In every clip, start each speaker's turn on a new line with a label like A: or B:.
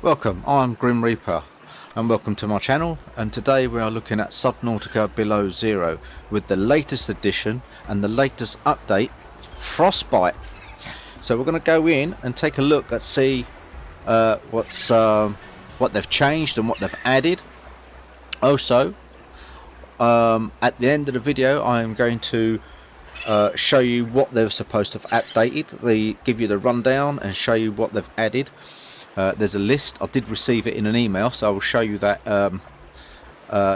A: Welcome, I'm Grim Reaper and welcome to my channel, and today we are looking at Subnautica Below Zero with the latest edition and the latest update, Frostbite. So we're going to go in and take a look at see what they've changed and what they've added. Also, at the end of the video I am going to show you what they're supposed to have updated. They give you the rundown and show you what they've added. There's a list. I did receive it in an email, so I will show you that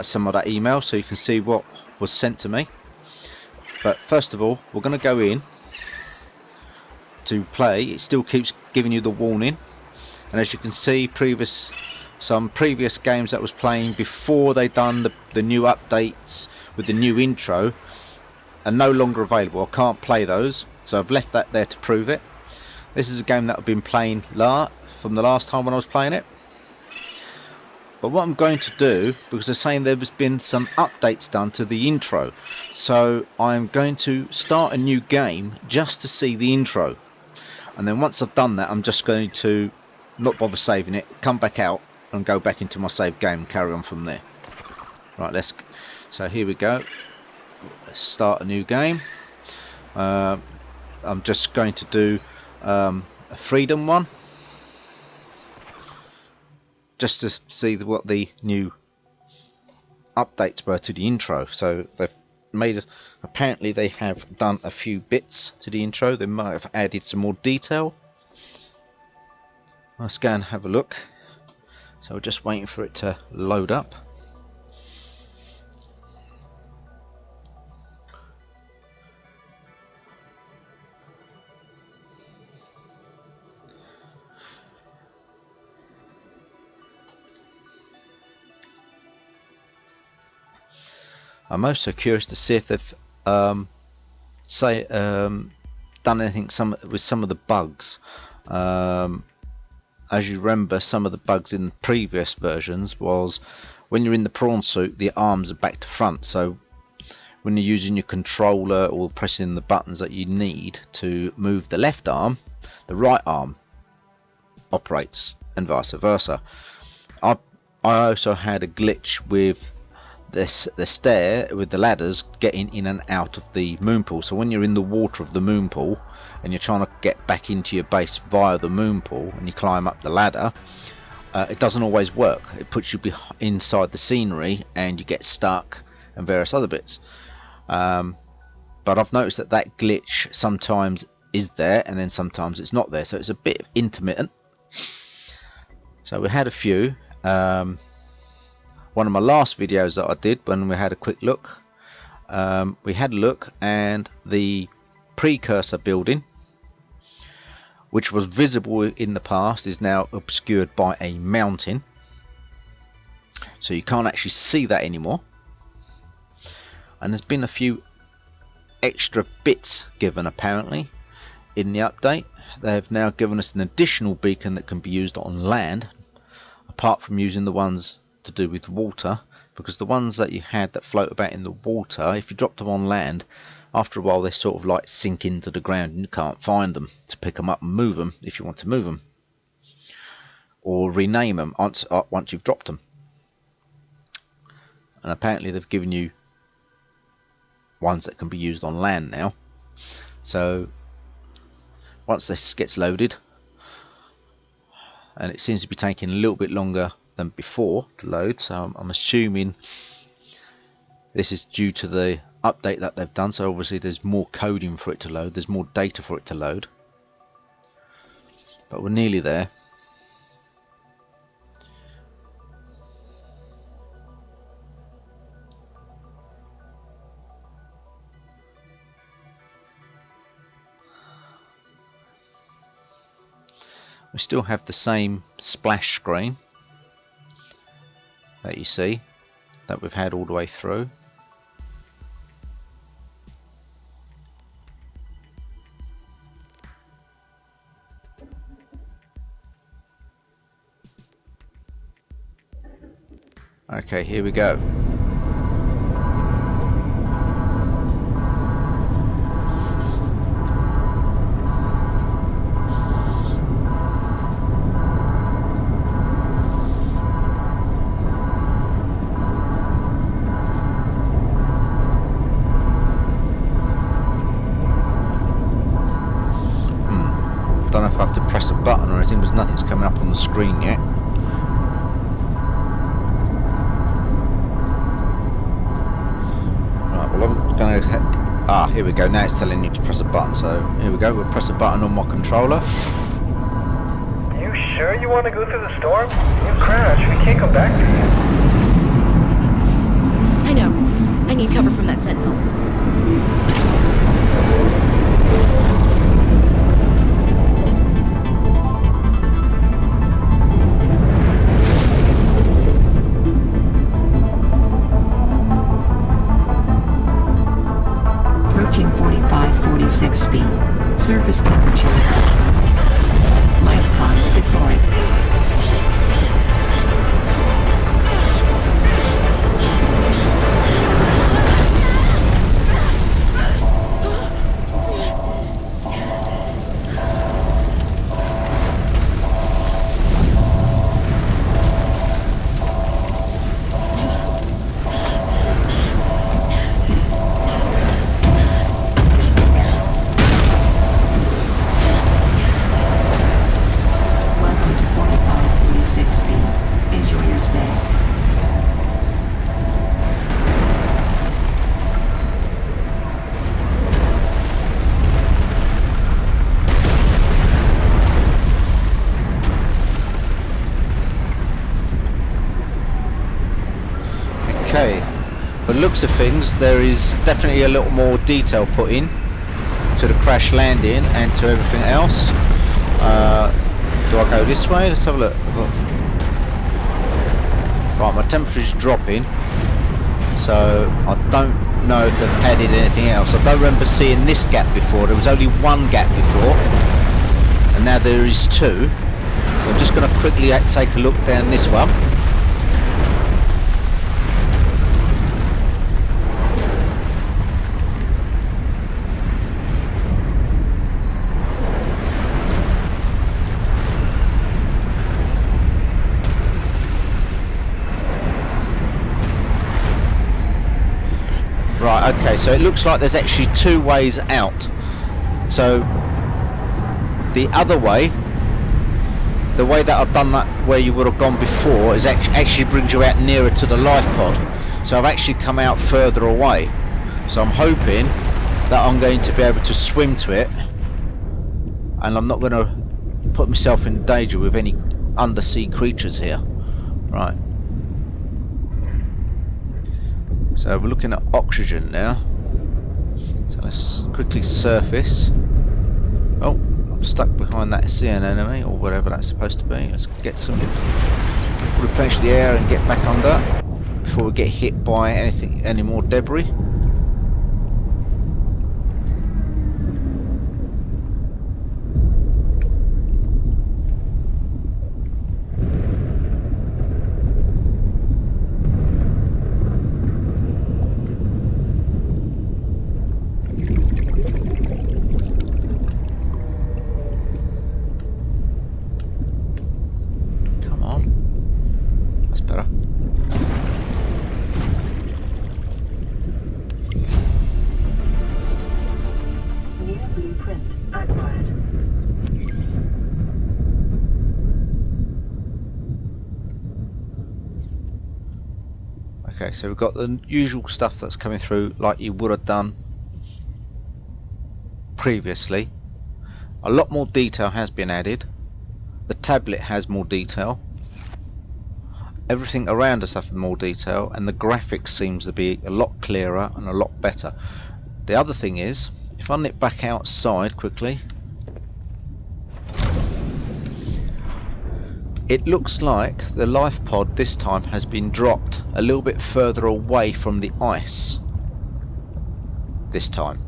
A: some of that email so you can see what was sent to me. But first of all, we're going to go in to play. It still keeps giving you the warning, and as you can see, some previous games that was playing before they done the new updates with the new intro are no longer available. I can't play those, so I've left that there to prove it. This is a game that I've been playing from the last time when I was playing it. But what I'm going to do, because they're saying there's been some updates done to the intro, so I'm going to start a new game just to see the intro, and then once I've done that I'm just going to not bother saving it, come back out and go back into my save game and carry on from there. Right, so here we go. Let's start a new game. I'm just going to do a freedom one, just to see what the new updates were to the intro. So they've made, apparently they have done a few bits to the intro. They might have added some more detail. Let's go and have a look. So we're just waiting for it to load up. I'm also curious to see if they've done anything with some of the bugs. As you remember, some of the bugs in previous versions was when you're in the prawn suit, the arms are back to front. So when you're using your controller or pressing the buttons that you need to move the left arm, the right arm operates, and vice versa. I also had a glitch with the stair with the ladders getting in and out of the moon pool. So when you're in the water of the moon pool and you're trying to get back into your base via the moon pool and you climb up the ladder, it doesn't always work. It puts you inside the scenery and you get stuck and various other bits. But I've noticed that glitch sometimes is there and then sometimes it's not there, so it's a bit intermittent. So we had a few. One of my last videos that I did, when we had a quick look, we had a look, and the precursor building, which was visible in the past, is now obscured by a mountain, so you can't actually see that anymore. And there's been a few extra bits given apparently in the update. They've now given us an additional beacon that can be used on land, apart from using the ones to do with water, because the ones that you had that float about in the water, if you drop them on land, after a while they sort of like sink into the ground and you can't find them to pick them up and move them if you want to move them, or rename them once you've dropped them. And apparently they've given you ones that can be used on land now. So once this gets loaded, and it seems to be taking a little bit longer than before to load, so I'm assuming this is due to the update that they've done. So obviously there's more coding for it to load, there's more data for it to load, but we're nearly there. We still have the same splash screen that you see that we've had all the way through. Okay, here we go. anything, because nothing's coming up on the screen yet. Right, well I'm going to... here we go, now it's telling you to press a button, so here we go, we'll press a button on my controller.
B: You sure you want to go through the storm? You crash, we can't come back to you.
C: I know. I need cover from that sentinel.
D: Approaching 46 feet. Surface temperatures. Life pod deployed.
A: Okay, by the looks of things, there is definitely a little more detail put in to the crash landing and to everything else. Do I go this way? Let's have a look. Right, my temperature's dropping, so I don't know if they've added anything else. I don't remember seeing this gap before. There was only one gap before, and now there is two. So I'm just going to quickly take a look down this one. Right, okay, so it looks like there's actually two ways out. So the other way, the way that I've done that where you would have gone before, is actually brings you out nearer to the life pod. So I've actually come out further away. So I'm hoping that I'm going to be able to swim to it, and I'm not going to put myself in danger with any undersea creatures here. Right. So we're looking at oxygen now. So let's quickly surface. Oh, I'm stuck behind that sea anemone or whatever that's supposed to be. Let's get some, replenish the air and get back under before we get hit by any more debris. Okay, so we've got the usual stuff that's coming through like you would have done previously. A lot more detail has been added. The tablet has more detail. Everything around us has more detail, and the graphics seems to be a lot clearer and a lot better. The other thing is, if I nip back outside quickly, it looks like the life pod this time has been dropped a little bit further away from the ice this time.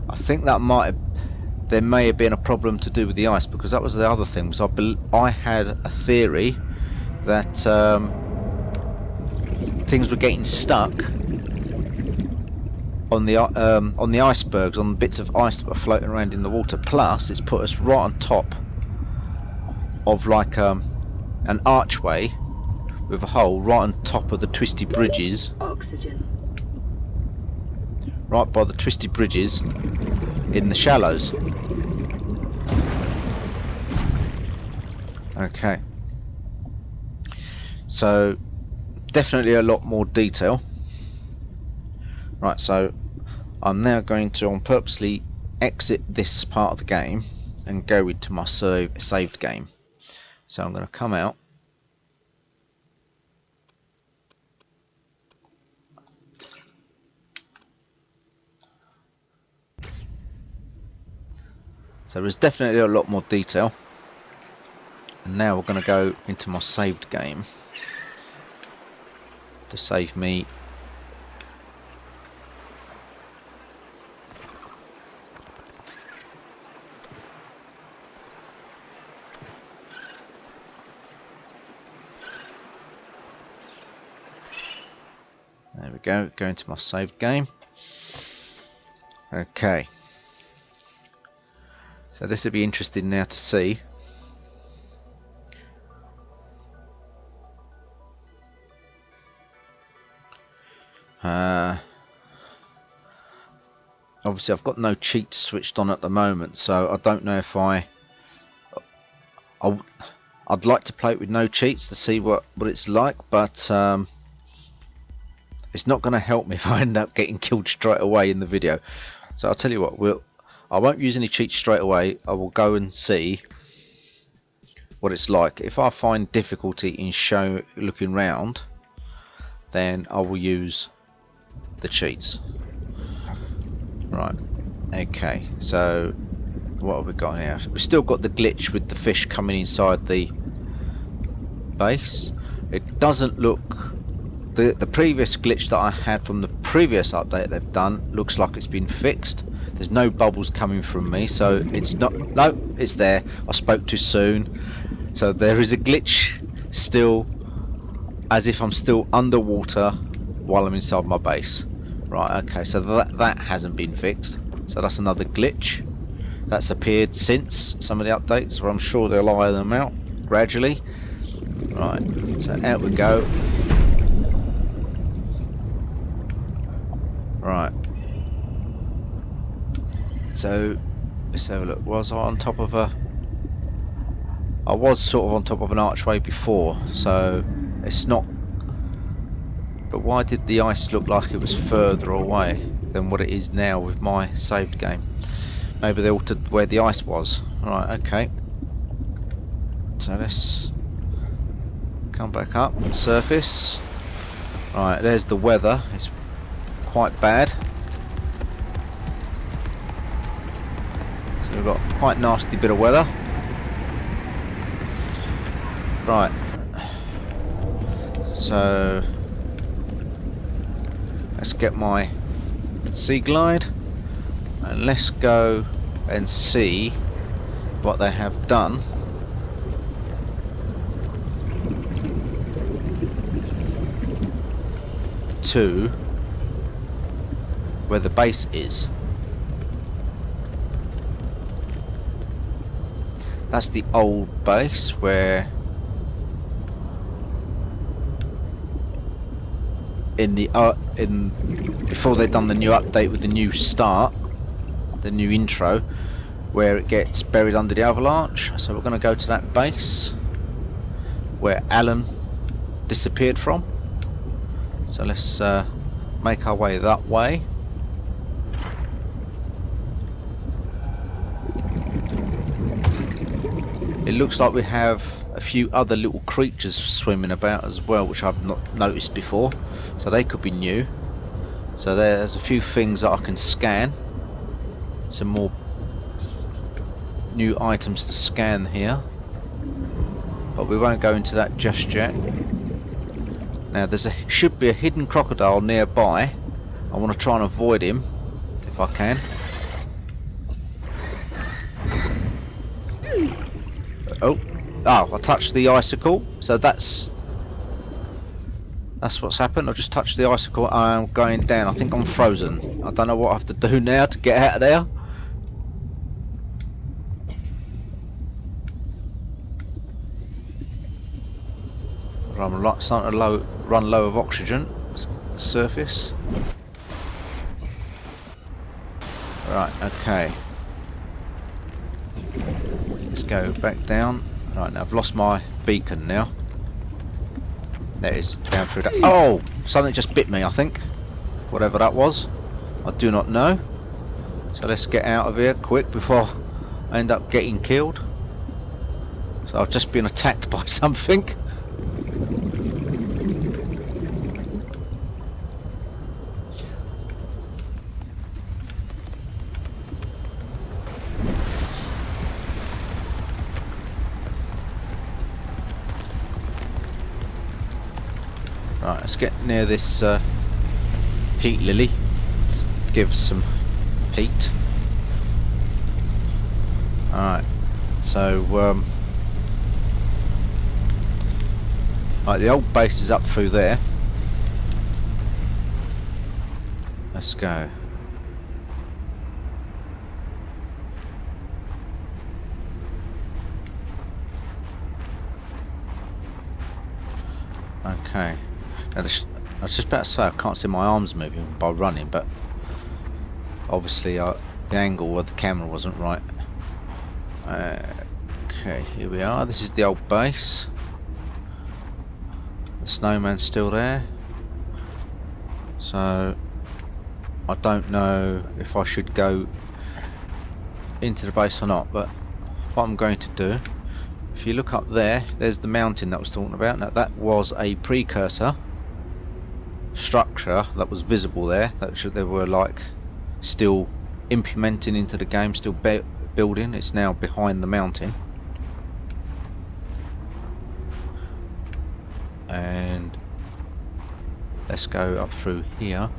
A: I think that there may have been a problem to do with the ice, because that was the other thing. Was I had a theory that things were getting stuck on the icebergs, on bits of ice that were floating around in the water. Plus, it's put us right on top of like an archway with a hole right on top of the twisty bridges.
D: Oxygen.
A: Right by the twisty bridges in the shallows. Okay. So definitely a lot more detail. Right, so I'm now going to purposely exit this part of the game and go into my saved game. So I'm going to come out. So there's definitely a lot more detail. And now we're going to go into my saved game to save me. There we go, go into my saved game. Okay. So this will be interesting now to see. Obviously I've got no cheats switched on at the moment, so I don't know if I'd like to play it with no cheats to see what it's like, but it's not going to help me if I end up getting killed straight away in the video. So I'll tell you what, I won't use any cheats straight away. I will go and see what it's like. If I find difficulty in looking round, then I will use the cheats. Right, okay, so what have we got here? We've still got the glitch with the fish coming inside the base. It doesn't look... The previous glitch that I had from the previous update they've done looks like it's been fixed. There's no bubbles coming from me, so it's not... No, it's there. I spoke too soon. So there is a glitch still, as if I'm still underwater while I'm inside my base. Right, okay, so that hasn't been fixed. So that's another glitch that's appeared since some of the updates, where I'm sure they'll iron them out gradually. Right, so out we go. Right. So let's have a look. Was I on top of a... I was sort of on top of an archway before, so it's not... But why did the ice look like it was further away than what it is now with my saved game? Maybe they altered where the ice was. Right, okay. So let's come back up and surface. Right, there's the weather. It's quite bad. So we've got quite nasty bit of weather. Right. So let's get my sea glide and let's go and see what they have done to where the base is. That's the old base where before they'd done the new update with the new start, the new intro, where it gets buried under the avalanche. So we're going to go to that base where Alan disappeared from. So let's make our way that way. It looks like we have a few other little creatures swimming about as well, which I've not noticed before, so they could be new. So there's a few things that I can scan, some more new items to scan here, but we won't go into that just yet. Now should be a hidden crocodile nearby. I want to try and avoid him if I can. Oh, I touched the icicle, so that's what's happened. I just touched the icicle and I'm going down. I think I'm frozen. I don't know what I have to do now to get out of there. I'm starting to run low of oxygen. Surface. Right, okay. Let's go back down Right, now I've lost my beacon now. There it is, down through that. Oh! Something just bit me, I think. Whatever that was. I do not know. So let's get out of here quick before I end up getting killed. So I've just been attacked by something. Right, let's get near this heat lily. Give some heat. Alright, so right, the old base is up through there. Let's go. Okay. Now I was just about to say I can't see my arms moving by running, but obviously the angle of the camera wasn't right. Okay, here we are. This is the old base. The snowman's still there. So I don't know if I should go into the base or not, but what I'm going to do, if you look up there, there's the mountain that I was talking about. Now that was a precursor structure that was visible there, that they were like still implementing into the game, still building. It's now behind the mountain, and let's go up through here.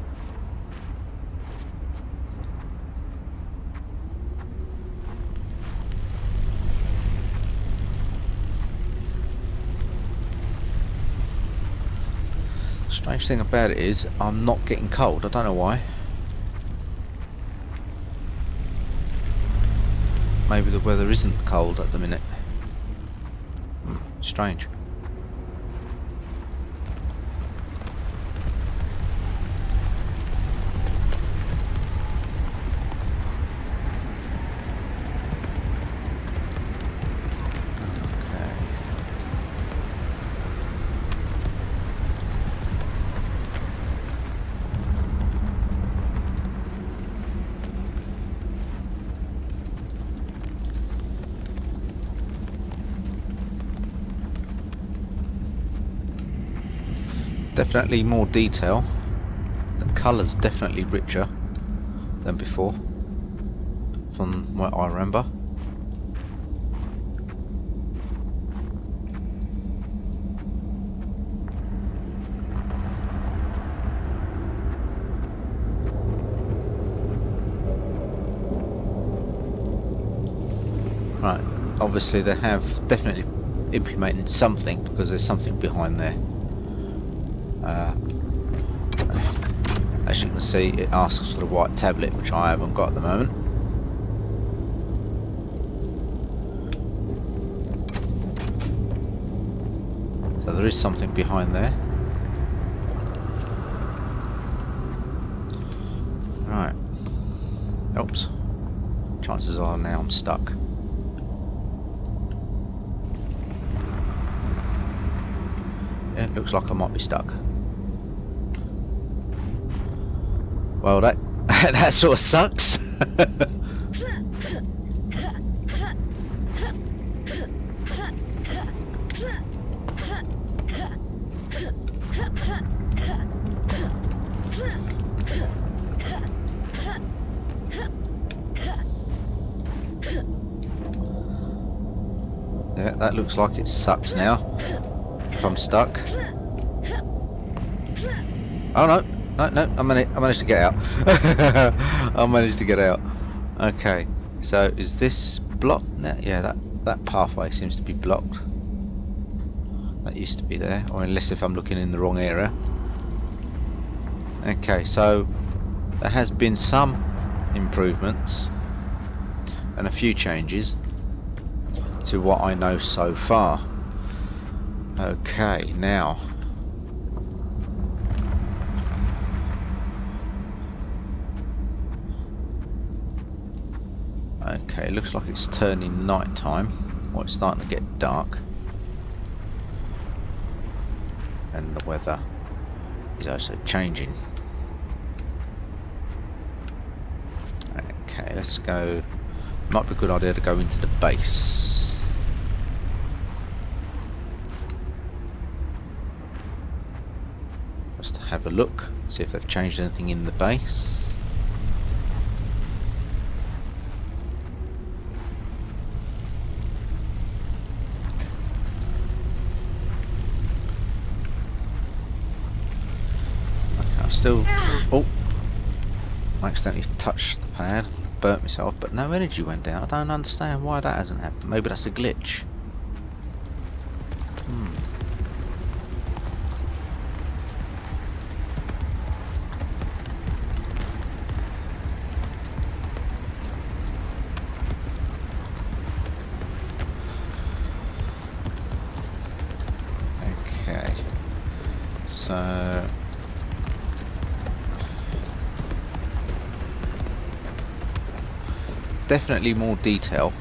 A: Strange thing about it is I'm not getting cold. I don't know why. Maybe the weather isn't cold at the minute. Strange. Definitely more detail. The colour's definitely richer than before, from what I remember. Right, obviously they have definitely implemented something, because there's something behind there. As you can see, it asks for the white tablet, which I haven't got at the moment. So there is something behind there. Right. Oops. Chances are now I'm stuck. Yeah, it looks like I might be stuck. Well, that that sort of sucks. Yeah, that looks like it sucks now. If I'm stuck. Oh no. No, I managed to get out. I managed to get out. Okay, so is this blocked now? Yeah, that pathway seems to be blocked. That used to be there, or unless if I'm looking in the wrong area. Okay, so there has been some improvements and a few changes to what I know so far. Okay, now okay, looks like it's turning night time. Well, it's starting to get dark. And the weather is also changing. Okay, let's go. Might be a good idea to go into the base. Just to have a look, see if they've changed anything in the base. Okay, I still. Oh! I accidentally touched the pad, burnt myself, but no energy went down. I don't understand why that hasn't happened. Maybe that's a glitch. Okay, so definitely more detail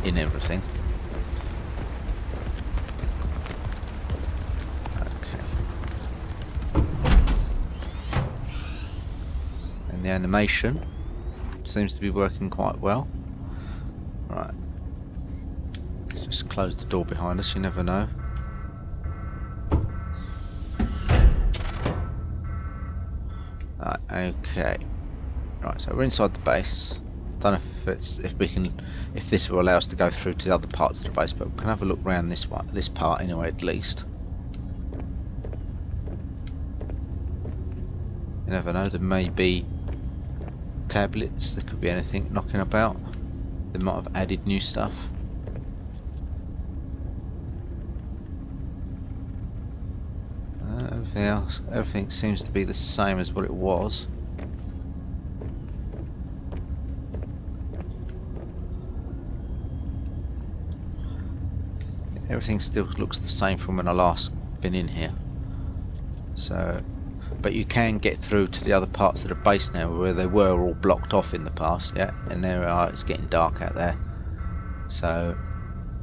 A: in everything. Okay. And the animation seems to be working quite well. Right. Let's just close the door behind us, you never know. Right, okay. Right, so we're inside the base. Don't know if this will allow us to go through to the other parts of the base, but we can have a look around this part anyway, at least. You never know, there may be tablets, there could be anything knocking about. They might have added new stuff. Everything seems to be the same as what it was. Everything still looks the same from when I last been in here. So, but you can get through to the other parts of the base now where they were all blocked off in the past. Yeah, and there we are. It's getting dark out there. So,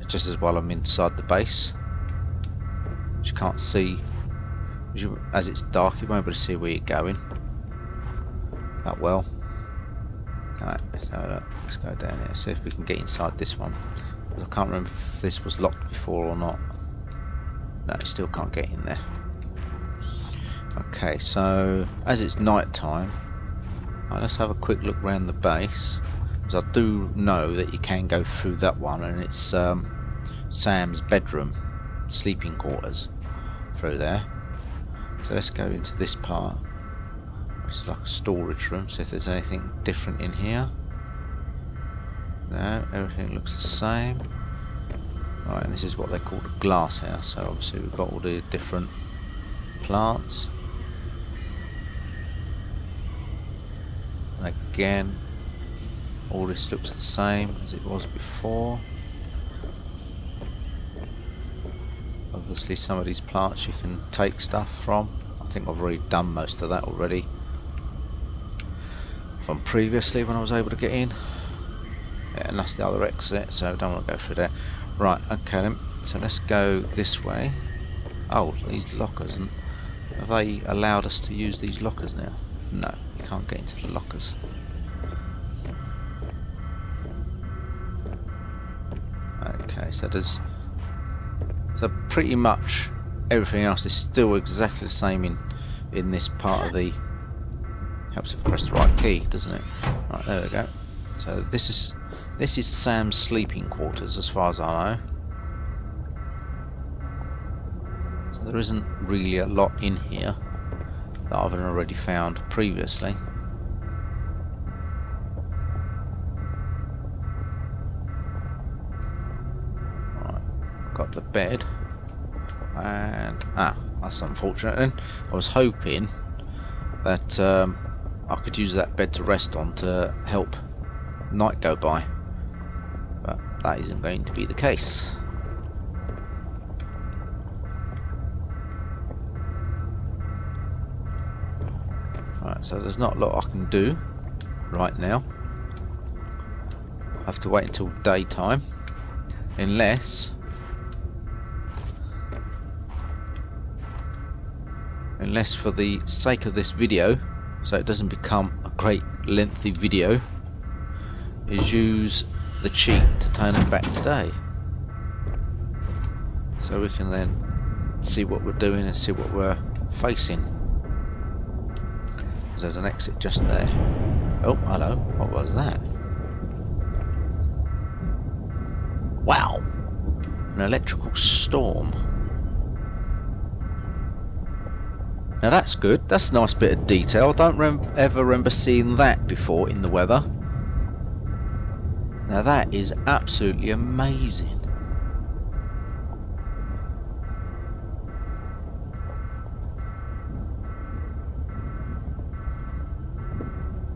A: just as well I'm inside the base, which you can't see. As it's dark, you won't be able to see where you're going that well. Alright, so let's go down here, see if we can get inside this one. I can't remember if this was locked before or not. No, you still can't get in there. Okay, so as it's night time, let's have a quick look around the base, because I do know that you can go through that one, and it's Sam's bedroom, sleeping quarters, through there. So let's go into this part, which is like a storage room, see if there's anything different in here. No, everything looks the same. Right, and this is what they call a glass house, so obviously we've got all the different plants. And again, all this looks the same as it was before. Obviously some of these plants you can take stuff from. I think I've already done most of that already from previously when I was able to get in. Yeah, and that's the other exit, so I don't want to go through there. Right, okay then, so let's go this way. Oh, these lockers, and have they allowed us to use these lockers now? No, you can't get into the lockers. Okay, so pretty much everything else is still exactly the same in this part of the. Helps if I press the right key, doesn't it? Right, there we go. So this is Sam's sleeping quarters, as far as I know. So there isn't really a lot in here that I've already found previously. Right, got the bed, and that's unfortunate then. I was hoping that I could use that bed to rest on to help night go by, but that isn't going to be the case. Right, so there's not a lot I can do right now. I have to wait until daytime Unless for the sake of this video, so it doesn't become a great lengthy video, is use the cheat to turn it back to day. So we can then see what we're doing and see what we're facing. There's an exit just there. Oh, hello. What was that? Wow! An electrical storm. Now that's good. That's a nice bit of detail. I don't ever remember seeing that before in the weather. Now that is absolutely amazing.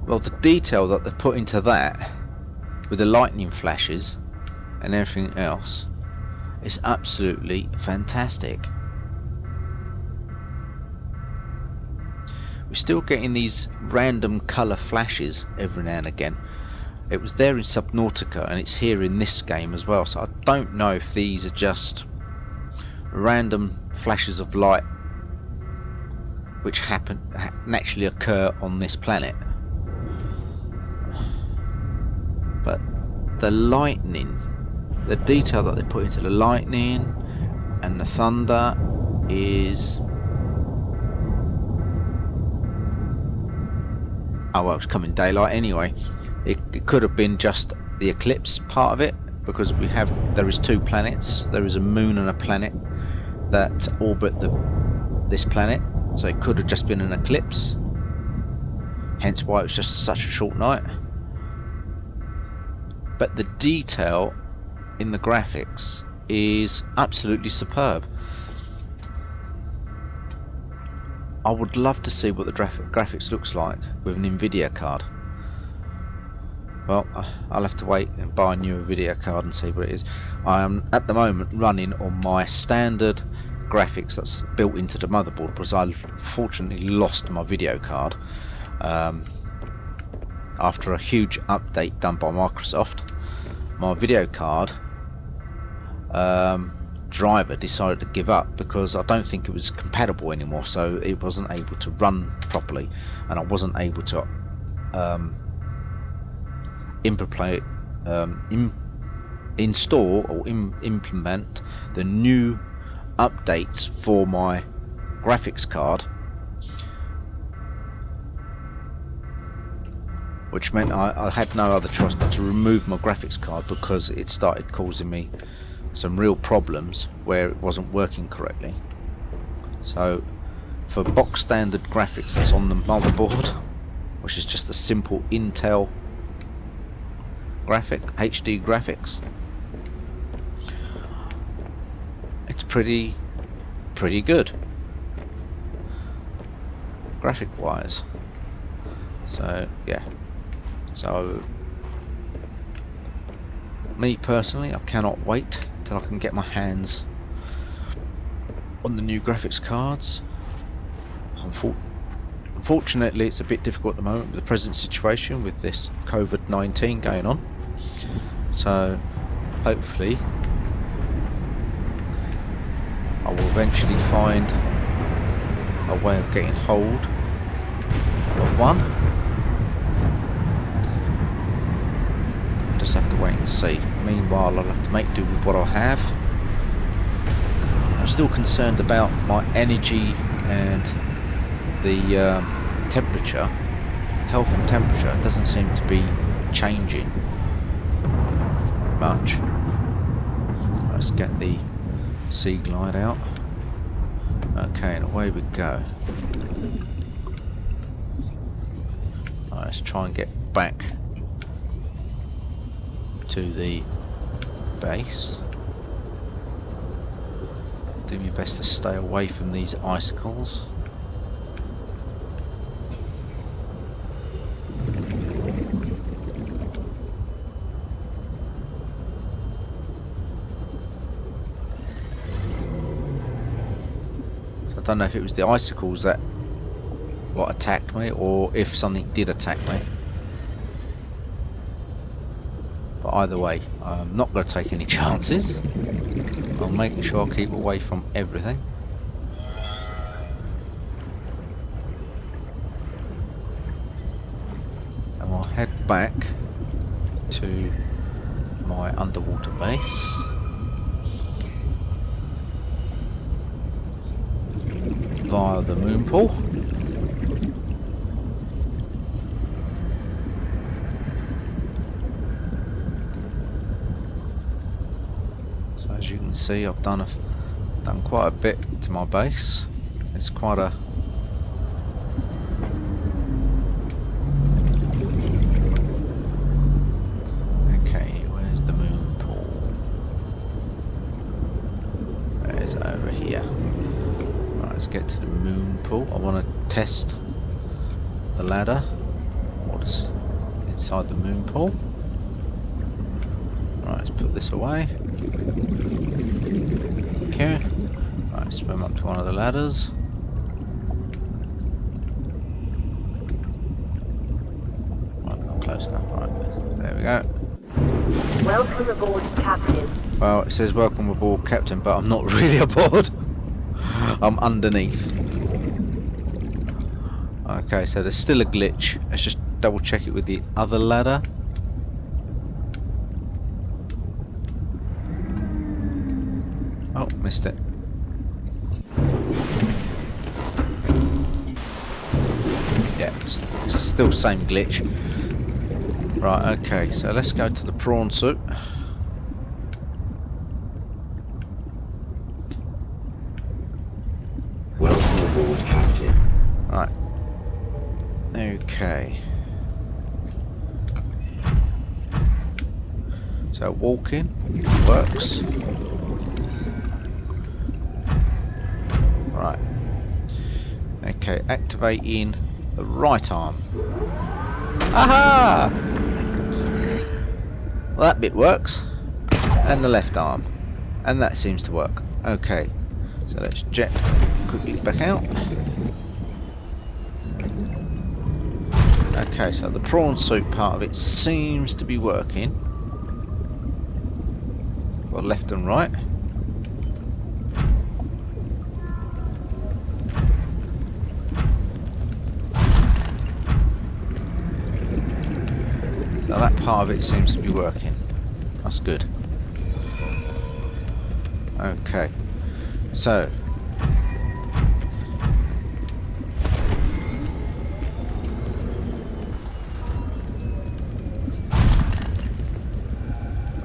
A: Well, the detail that they've put into that, with the lightning flashes and everything else, is absolutely fantastic. We're still getting these random colour flashes every now and again. It was there in Subnautica and it's here in this game as well, so I don't know if these are just random flashes of light which naturally occur on this planet. But the lightning, the detail that they put into the lightning and the thunder is... Oh well, it's coming daylight anyway. It could have been just the eclipse part of it, because there is two planets. There is a moon and a planet that orbit this planet, so it could have just been an eclipse. Hence why it was just such a short night. But the detail in the graphics is absolutely superb. I would love to see what the graphics looks like with an Nvidia card. Well, I'll have to wait and buy a new Nvidia card and see what it is. I am at the moment running on my standard graphics that's built into the motherboard, because I fortunately lost my video card after a huge update done by Microsoft. My video card driver decided to give up because I don't think it was compatible anymore, so it wasn't able to run properly, and I wasn't able to install or implement the new updates for my graphics card, which meant I had no other choice but to remove my graphics card, because it started causing me some real problems where it wasn't working correctly. So for box standard graphics that's on the motherboard, which is just a simple Intel graphic, HD graphics, it's pretty good graphic wise. So yeah, so me personally, I cannot wait till I can get my hands on the new graphics cards. Unfortunately, it's a bit difficult at the moment with the present situation with this COVID-19 going on. So hopefully I will eventually find a way of getting hold of one. Just have to wait and see. Meanwhile, I'll have to make do with what I have. I'm still concerned about my energy and the temperature, health and temperature. It doesn't seem to be changing much. Let's get the sea glide out. Okay, and away we go. Right, let's try and get back to the base. Do my best to stay away from these icicles. So I don't know if it was the icicles that attacked me, or if something did attack me. But either way, I'm not going to take any chances. I'll make sure I keep away from everything. And I'll head back to my underwater base. Via the moon pool. So as you can see, I've done quite a bit to my base. It's quite a okay. Where's the moon pool? It's over here. Right, let's get to the moon pool. I want to test the ladder. What's inside the moon pool? Right, let's put this away. Okay. Right, swim up to one of the ladders. Right, not close enough. Right, there we go.
E: Welcome aboard, Captain.
A: Well, it says welcome aboard, Captain, but I'm not really aboard. I'm underneath. Okay, so there's still a glitch. Let's just double check it with the other ladder. Oh, missed it. Yeah, it's still same glitch. Right, okay, so let's go to the prawn suit.
F: Welcome aboard, Captain.
A: Right. Okay. So walking works. Right. Okay, activating the right arm. Aha! Well, that bit works. And the left arm. And that seems to work. Okay. So let's jet quickly back out. Okay, so the prawn suit part of it seems to be working. For left and right. So that part of it seems to be working. That's good. Okay. So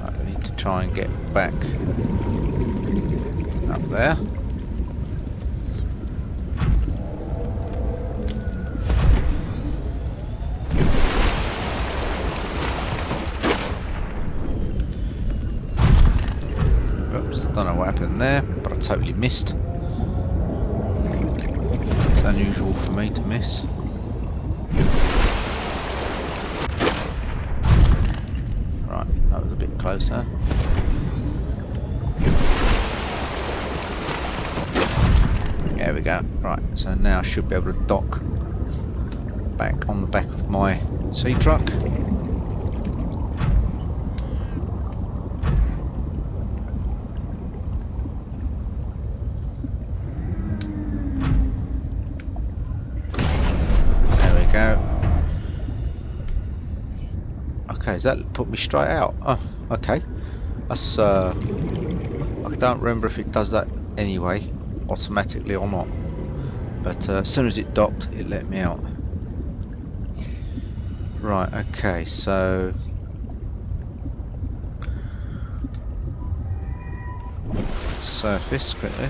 A: right, we need to try and get back up there. Oops, don't know what happened there, but I totally missed. It's unusual for me to miss. Right, that was a bit closer. There we go. Right, so now I should be able to dock back on the back of my sea truck. Okay, does that put me straight out? Oh, okay. That's I don't remember if it does that anyway, automatically or not. But as soon as it docked, it let me out. Right, okay, so surface quickly.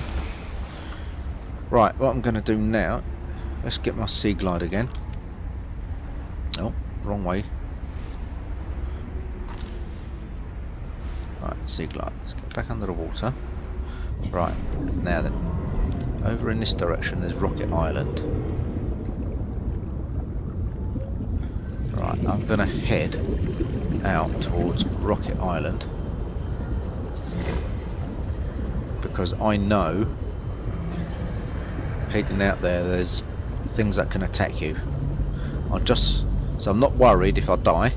A: Right, what I'm going to do now, let's get my sea glide again. Oh, wrong way. Right, sea glide. Let's get back under the water. Right, now then. Over in this direction there's Rocket Island. Right, I'm going to head out towards Rocket Island. Because I know heading out there's things that can attack you. So I'm not worried if I die.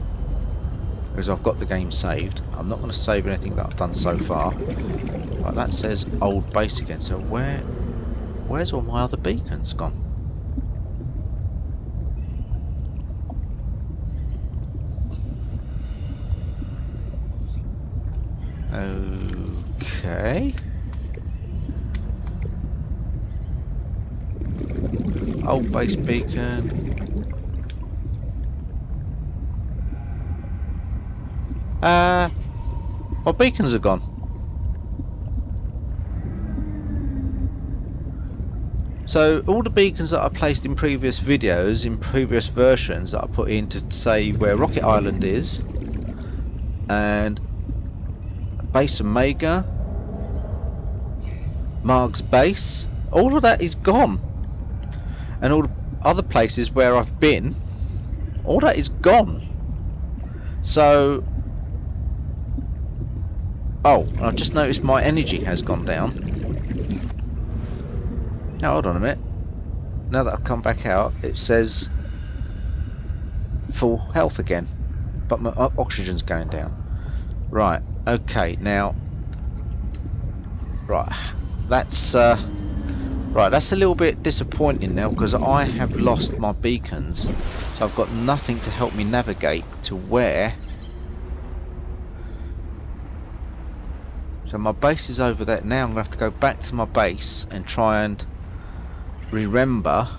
A: because I've got the game saved. I'm not going to save anything that I've done so far. Right, that says old base again. So where's all my other beacons gone? Okay. Old base beacon. My beacons are gone. So all the beacons that I placed in previous videos, in previous versions that I put in to say where Rocket Island is, and Base Omega, Marg's base, all of that is gone. And all the other places where I've been, all that is gone. So, oh, I've just noticed my energy has gone down. Now hold on a minute. Now that I've come back out, it says full health again, but my oxygen's going down. Right. Okay. Now, right. That's right. That's a little bit disappointing now because I have lost my beacons, so I've got nothing to help me navigate to where. So my base is over there. Now I'm going to have to go back to my base and try and remember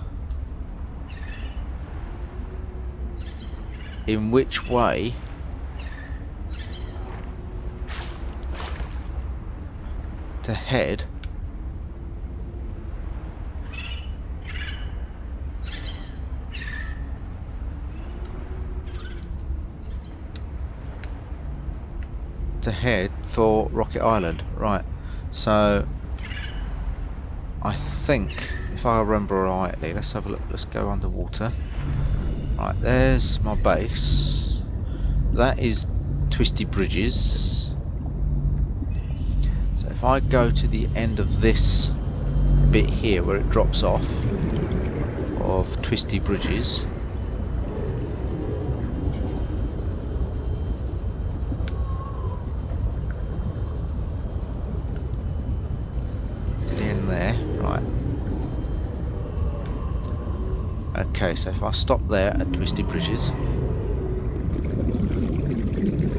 A: in which way to head for Rocket Island. Right, so I think if I remember rightly, let's have a look, let's go underwater. Right, there's my base. That is Twisty Bridges. So if I go to the end of this bit here where it drops off of Twisty Bridges, to the end there, right. Okay, so if I stop there at Twisty Bridges,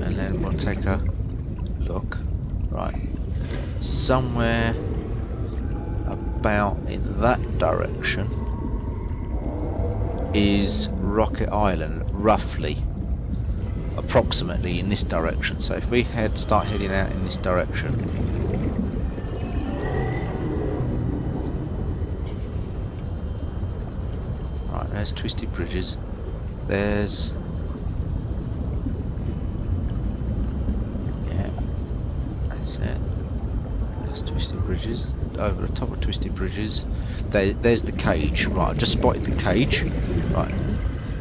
A: and then we'll take a look, right, somewhere about in that direction is Rocket Island, roughly, approximately in this direction. So if we start heading out in this direction, right, there's Twisty Bridges, there's, yeah, that's it, there's Twisty Bridges, over the top of Twisty Bridges, there's the cage. Right, I just spotted the cage. Right,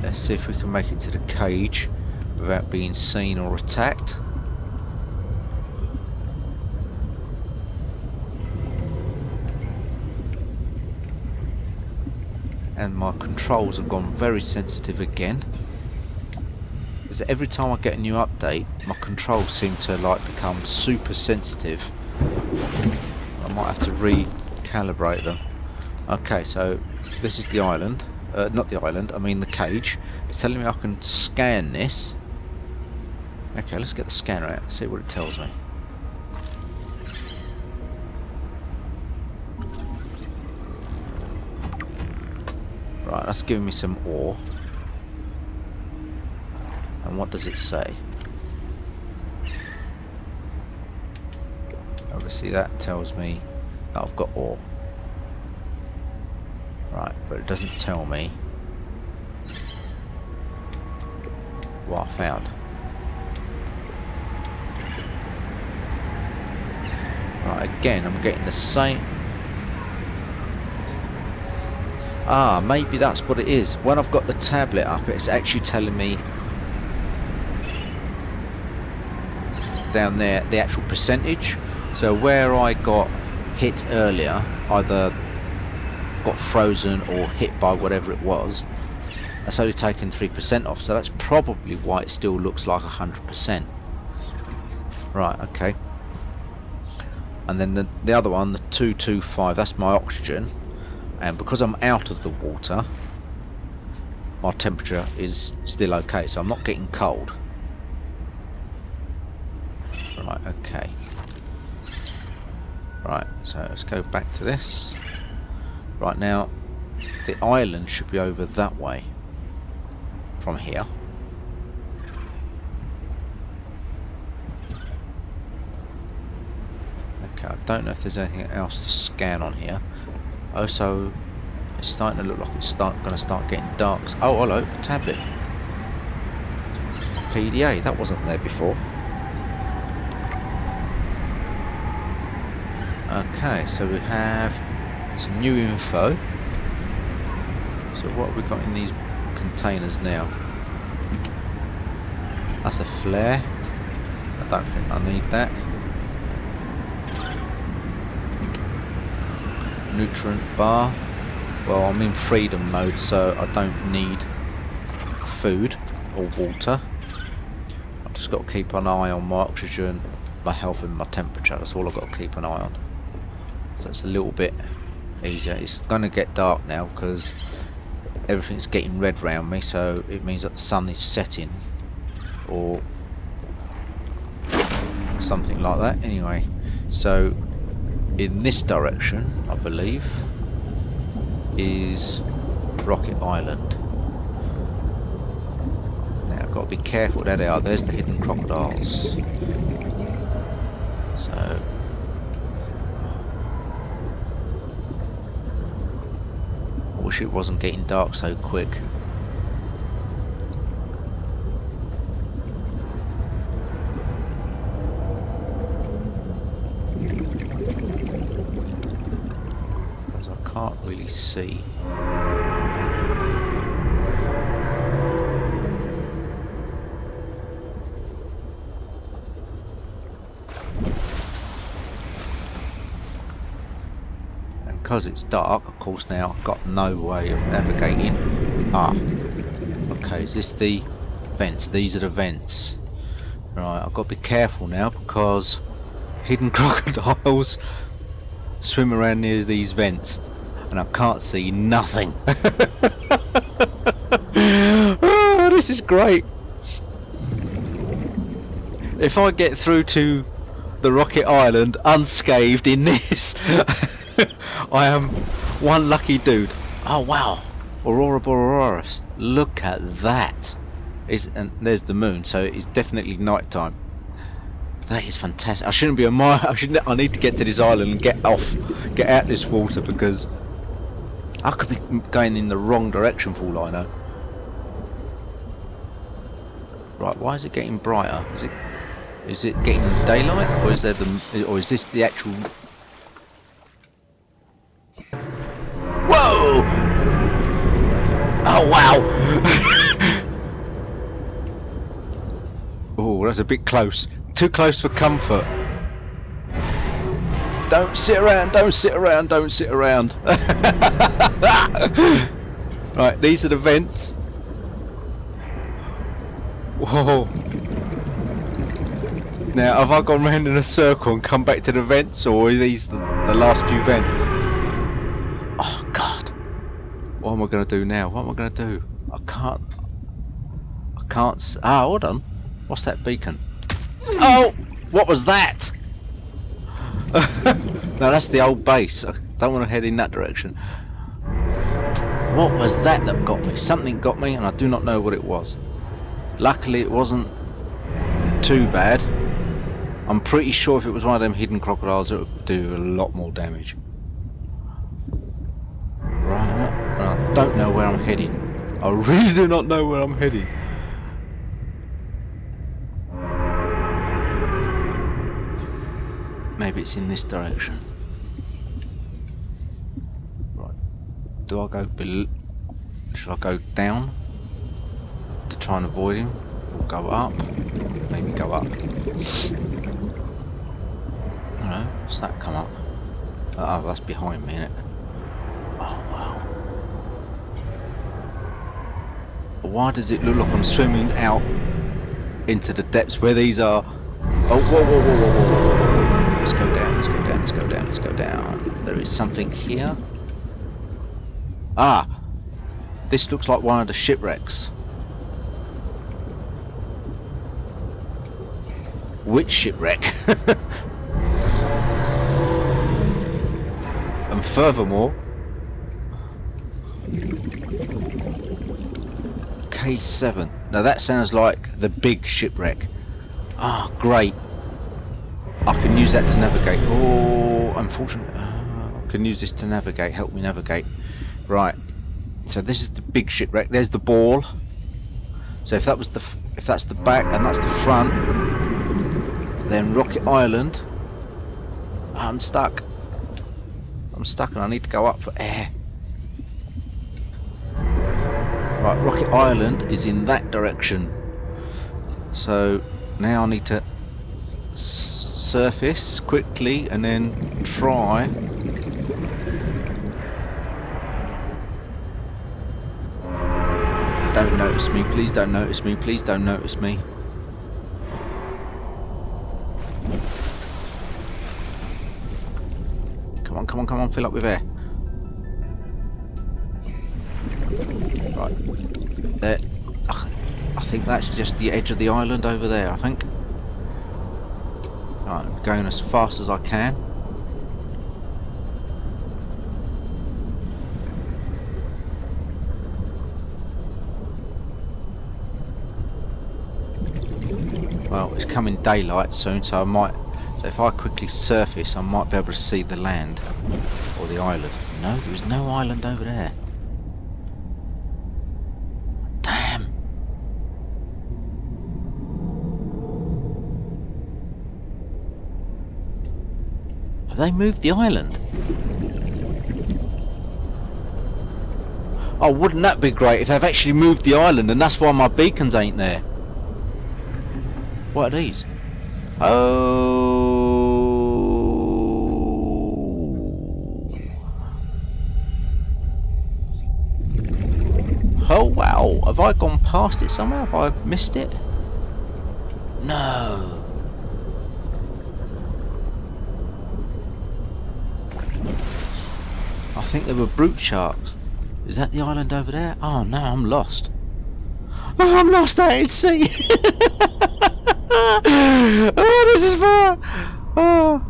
A: let's see if we can make it to the cage without being seen or attacked. And my controls have gone very sensitive again, because every time I get a new update my controls seem to like become super sensitive. I might have to recalibrate them. Okay, so this is the island, not the island, I mean the cage. It's telling me I can scan this. Okay, let's get the scanner out and see what it tells me. Right, that's giving me some ore. And what does it say? Obviously that tells me that I've got ore. Right, but it doesn't tell me what I found. Right, again I'm getting the same. Ah, maybe that's what it is. When I've got the tablet up, it's actually telling me down there the actual percentage. So where I got hit earlier, either got frozen or hit by whatever it was, That's only taking 3% off, so that's probably why it still looks like 100%. Right, okay. And then the other one, the 225, that's my oxygen. And because I'm out of the water, my temperature is still okay, so I'm not getting cold. Right, okay. Right, so let's go back to this. Right, now the island should be over that way from here. Okay, I don't know if there's anything else to scan on here. Also, it's starting to look like it's going to start getting dark. Oh, hello, tablet. PDA, that wasn't there before. Okay, so we have some new info. So what have we got in these containers now? That's a flare. I don't think I need that. Nutrient bar. Well, I'm in freedom mode, so I don't need food or water. I've just got to keep an eye on my oxygen, my health and my temperature. That's all I've got to keep an eye on. So it's a little bit easier. It's going to get dark now because everything's getting red around me, so it means that the sun is setting or something like that. Anyway, so in this direction, I believe, is Rocket Island. Now I've got to be careful. There they are. There's the hidden crocodiles. So I wish it wasn't getting dark so quick. Because I can't really see. Because it's dark, of course, now I've got no way of navigating. Ah, okay, is this the vents? These are the vents. Right, I've got to be careful now because hidden crocodiles swim around near these vents and I can't see nothing. Oh, this is great. If I get through to the Rocket Island unscathed in this, I am one lucky dude. Oh wow, Aurora Borealis. Look at that. And there's the moon, so it's definitely night time. That is fantastic. I shouldn't be a mile. I need to get to this island and get out this water because I could be going in the wrong direction for all I know. Right, why is it getting brighter? Is it getting daylight, or is this the actual? Whoa! Oh wow! Oh, that's a bit close. Too close for comfort. Don't sit around, don't sit around, don't sit around. Right, these are the vents. Whoa. Now, have I gone round in a circle and come back to the vents, or are these the last few vents? Oh God. What am I going to do now? What am I going to do? I can't. Ah, hold on. What's that beacon? Oh! What was that? No, that's the old base. I don't want to head in that direction. What was that got me? Something got me and I do not know what it was. Luckily it wasn't too bad. I'm pretty sure if it was one of them hidden crocodiles it would do a lot more damage. Right, and I don't know where I'm heading. I really do not know where I'm heading. Maybe it's in this direction. Right. Do I go below? Should I go down to try and avoid him? Or go up? Maybe go up. I don't know. What's that come up? Oh, that's behind me, isn't it? Oh wow. Why does it look like I'm swimming out into the depths where these are? Oh, whoa, whoa, whoa, whoa, whoa, whoa, whoa. Let's go down, let's go down, let's go down, let's go down. There is something here. Ah! This looks like one of the shipwrecks. Which shipwreck? And furthermore, K7. Now that sounds like the big shipwreck. Ah, great. I can use that to navigate. Oh, unfortunately, I can use this to navigate. Help me navigate. Right. So this is the big shipwreck. There's the ball. So if that's the back and that's the front, then Rocket Island. I'm stuck. I'm stuck and I need to go up for air. Right, Rocket Island is in that direction. So now I need to surface quickly and then try. Don't notice me, please don't notice me, please don't notice me. Come on, come on, come on, fill up with air. Right, there. I think that's just the edge of the island over there, I think. Right, I'm going as fast as I can. Well, it's coming daylight soon, so so if I quickly surface, I might be able to see the land or the island. No, there is no island over there. Damn. Have they moved the island? Oh, wouldn't that be great if they've actually moved the island and that's why my beacons ain't there? What are these? Oh. Oh wow, have I gone past it somewhere? Have I missed it? No. I think they were brute sharks. Is that the island over there? Oh no, I'm lost. Oh, I'm lost out at sea. Oh, this is far. Oh.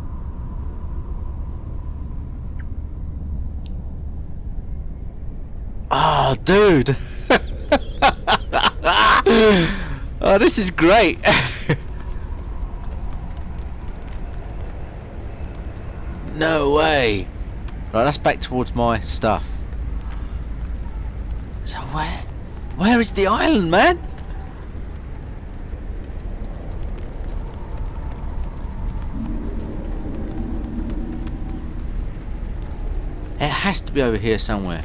A: Oh, dude. Oh, this is great. No way. Right, that's back towards my stuff. So where is the island, man? It has to be over here somewhere.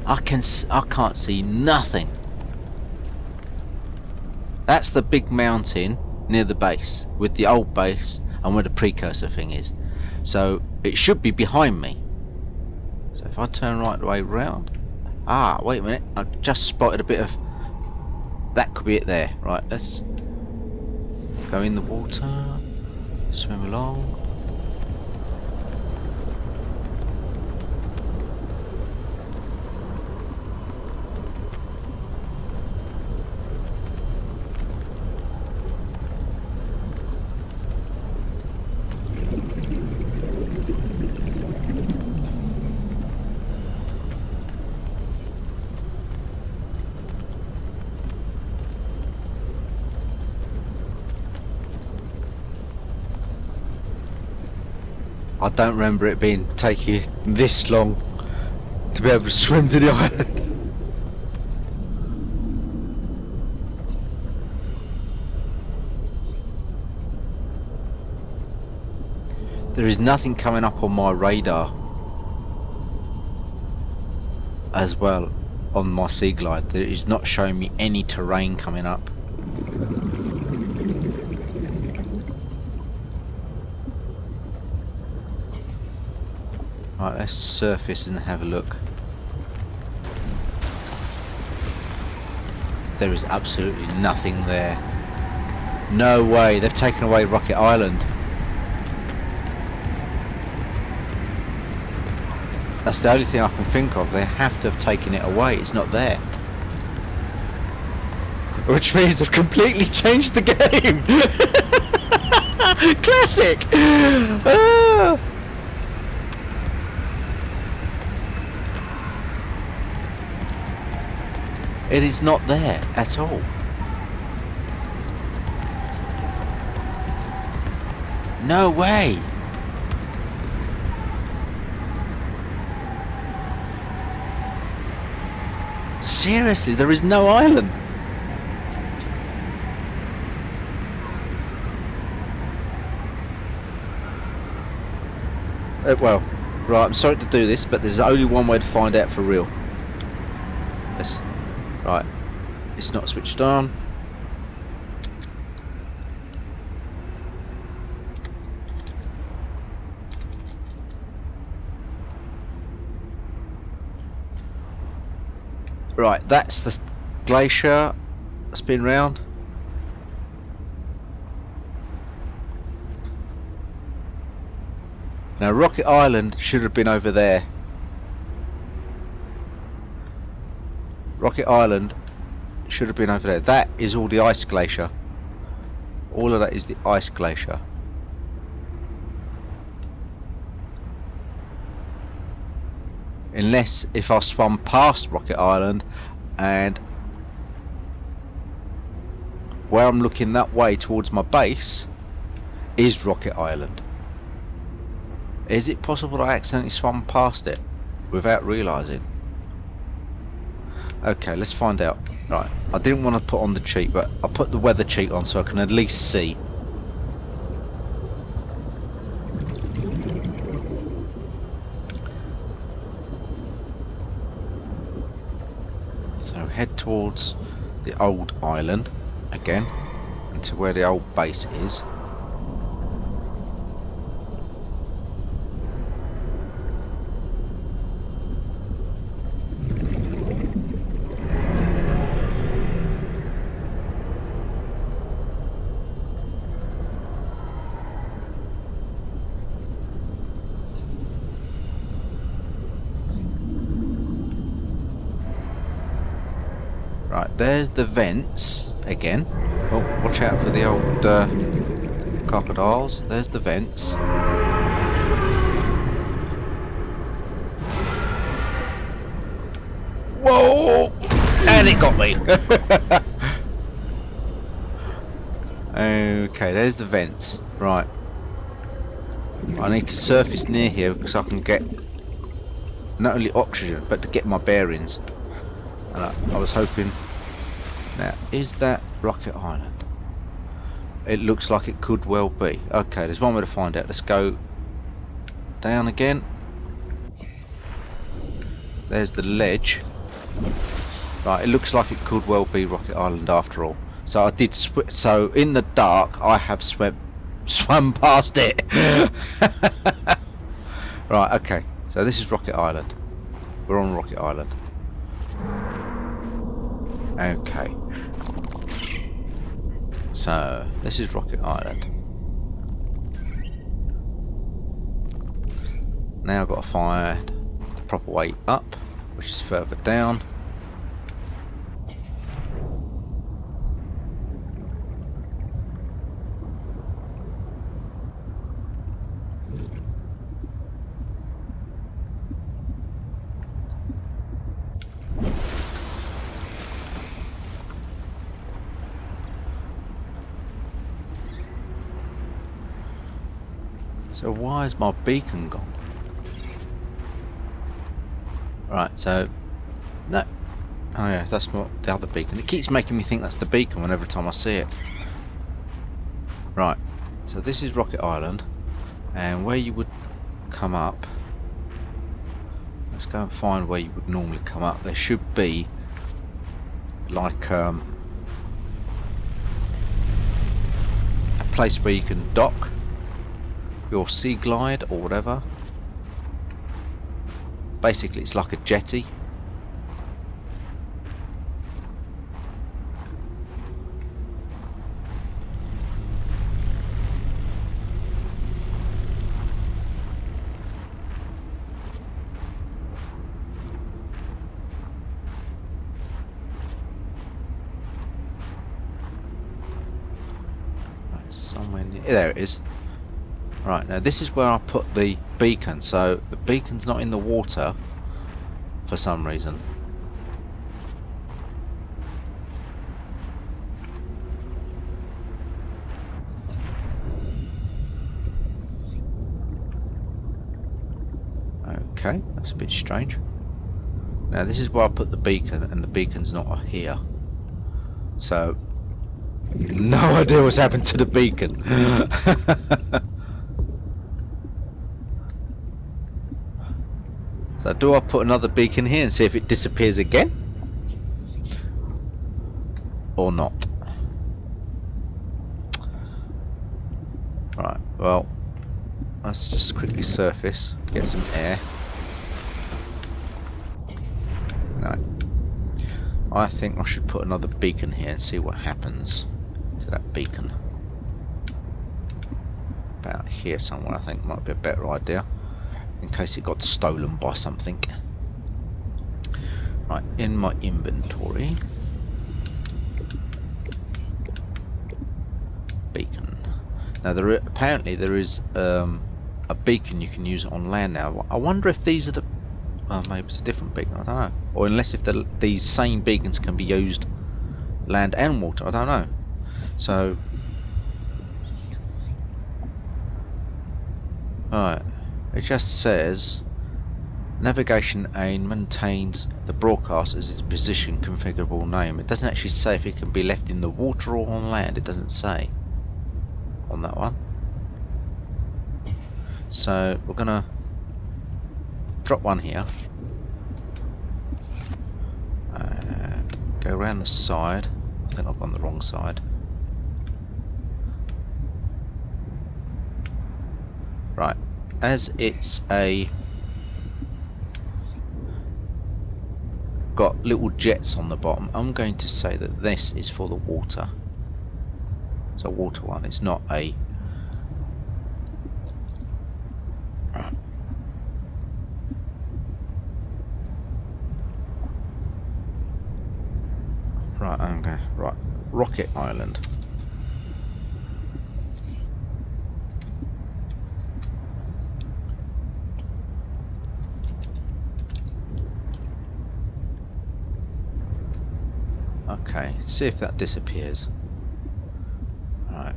A: I can't see nothing. That's the big mountain near the base, with the old base and where the precursor thing is. So it should be behind me. So if I turn right the way round. Ah, wait a minute. I just spotted a bit of. That could be it there. Right, let's go in the water, swim along. I don't remember it taking this long to be able to swim to the island. There is nothing coming up on my radar as well on my sea glide. It is not showing me any terrain coming up. Right, let's surface and have a look. There is absolutely nothing there. No way, they've taken away Rocket Island. That's the only thing I can think of. They have to have taken it away. It's not there. Which means they've completely changed the game. Classic. Ah. It is not there at all. No way. Seriously, there is no island. Well, right, I'm sorry to do this, but there's only one way to find out for real. Yes. Right, it's not switched on. Right, that's the glacier. Spin round. Now Rocket Island should have been over there. Rocket Island should have been over there. That is all the ice glacier. All of that is the ice glacier. Unless if I swum past Rocket Island and where I'm looking that way towards my base is Rocket Island. Is it possible that I accidentally swam past it without realising? Okay, let's find out. Right, I didn't want to put on the cheat, but I put the weather cheat on so I can at least see. So head towards the old island again, and to where the old base is. Right, there's the vents again. Oh, watch out for the old crocodiles. There's the vents. Whoa! And it got me. Okay, there's the vents. Right. I need to surface near here because I can get not only oxygen but to get my bearings. And I was hoping. Now, is that Rocket Island? It looks like it could well be. Okay, there's one way to find out. Let's go down again. There's the ledge. Right, it looks like it could well be Rocket Island after all. So I did. So in the dark, I have swam past it. Right. Okay. So this is Rocket Island. We're on Rocket Island. Okay, so this is Rocket Island. Now I've got to find the proper way up, which is further down. So why is my beacon gone? Right, so no. Oh yeah, that's not the other beacon. It keeps making me think that's the beacon whenever time I see it. Right, so this is Rocket Island, and where you would come up. Let's go and find where you would normally come up. There should be like a place where you can dock your sea glide or whatever. Basically it's like a jetty. There it is. Right, now this is where I put the beacon, so the beacon's not in the water for some reason. Okay, that's a bit strange. Now this is where I put the beacon, and the beacon's not here. So, no idea what's happened to the beacon. So do I put another beacon here and see if it disappears again? Or not? Right, well, let's just quickly surface, get some air. No. I think I should put another beacon here and see what happens to that beacon. About here somewhere, I think might be a better idea. In case it got stolen by something. Right, in my inventory. Beacon. Now apparently there is a beacon you can use on land now. I wonder if these are the... Oh, maybe it's a different beacon, I don't know. Or unless if these same beacons can be used land and water, I don't know. So... Alright. It just says navigation aid maintains the broadcast as its position configurable name. It doesn't actually say if it can be left in the water or on land. It doesn't say on that one. So we're gonna drop one here and go around the side. I think I've gone the wrong side. Right. As it's got little jets on the bottom, I'm going to say that this is for the water. It's a water one, it's not a... Right, okay, right. Rocket Island. Okay, see if that disappears. Right.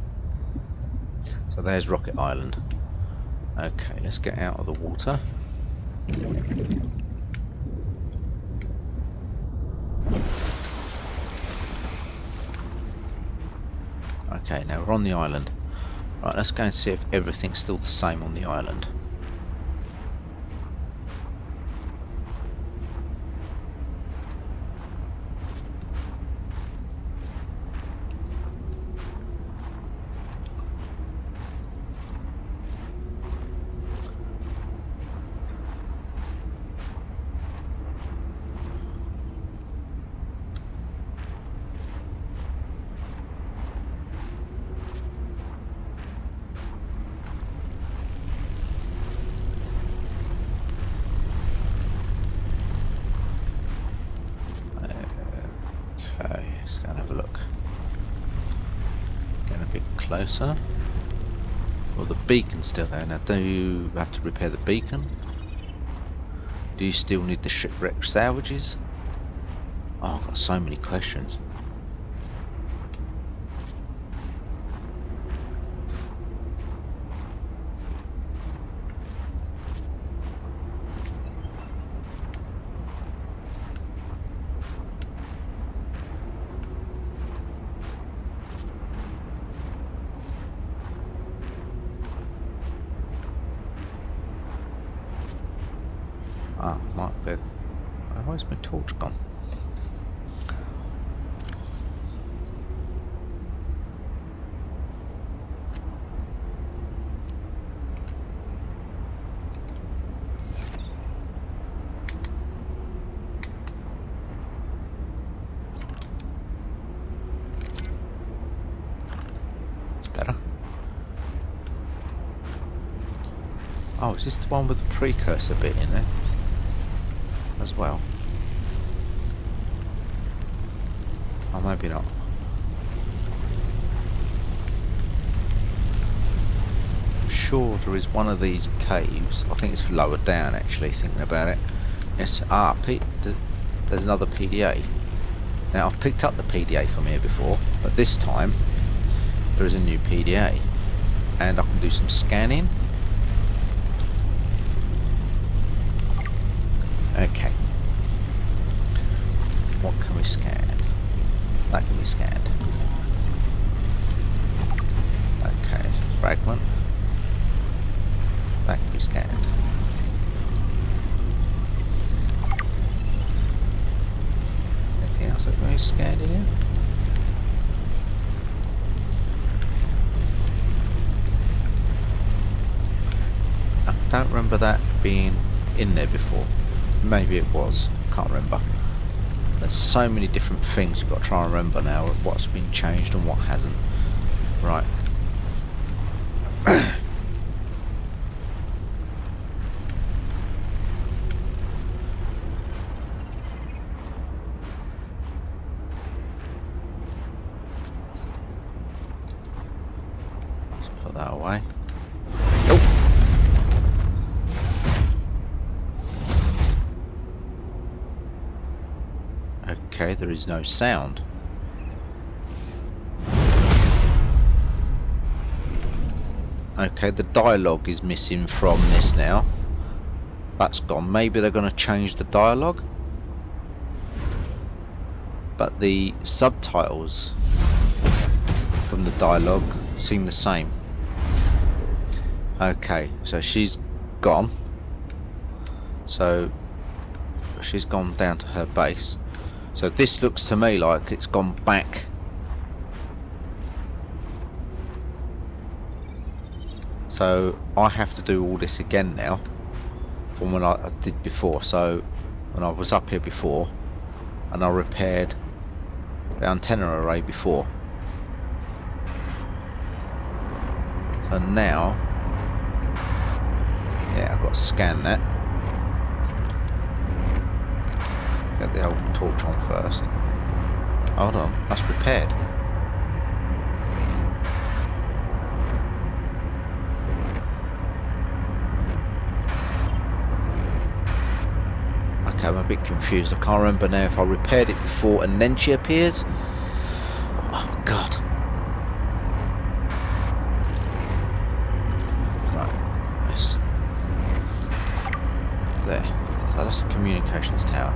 A: So there's Rocket Island. Okay, let's get out of the water. Okay, now we're on the island. Right, let's go and see if everything's still the same on the island. Okay, let's go and have a look. Getting a bit closer. Well, the beacon's still there. Now, do you have to repair the beacon? Do you still need the shipwreck salvages? Oh, I've got so many questions. Ah, might be. Where's my torch gone? It's better. Oh, is this the one with the precursor bit in there as well? Oh, maybe not. sure there is one of these caves. I think it's lower down actually, thinking about it. Yes, there's another PDA. Now I've picked up the PDA from here before, but this time there is a new PDA. And I can do some scanning. Okay. What can we scan? That can be scanned. Okay, fragment. That can be scanned. Anything else that can be scanned in here? I don't remember that being in there before. Maybe it was. Can't remember. There's so many different things you've got to try and remember now of what's been changed and what hasn't. Right. Let's put that away. Okay, there is no sound. Okay, the dialogue is missing from this now. That's gone. Maybe they're going to change the dialogue. But the subtitles from the dialogue seem the same. Okay, so she's gone. So she's gone down to her base. So this looks to me like it's gone back. So I have to do all this again now from when I did before. So when I was up here before and I repaired the antenna array before. So now, yeah, I've got to scan that. Get the old torch on first. Hold on, that's repaired. Okay, I'm a bit confused. I can't remember now if I repaired it before and then she appears. Oh god. Right, let's... there. So that's the communications tower.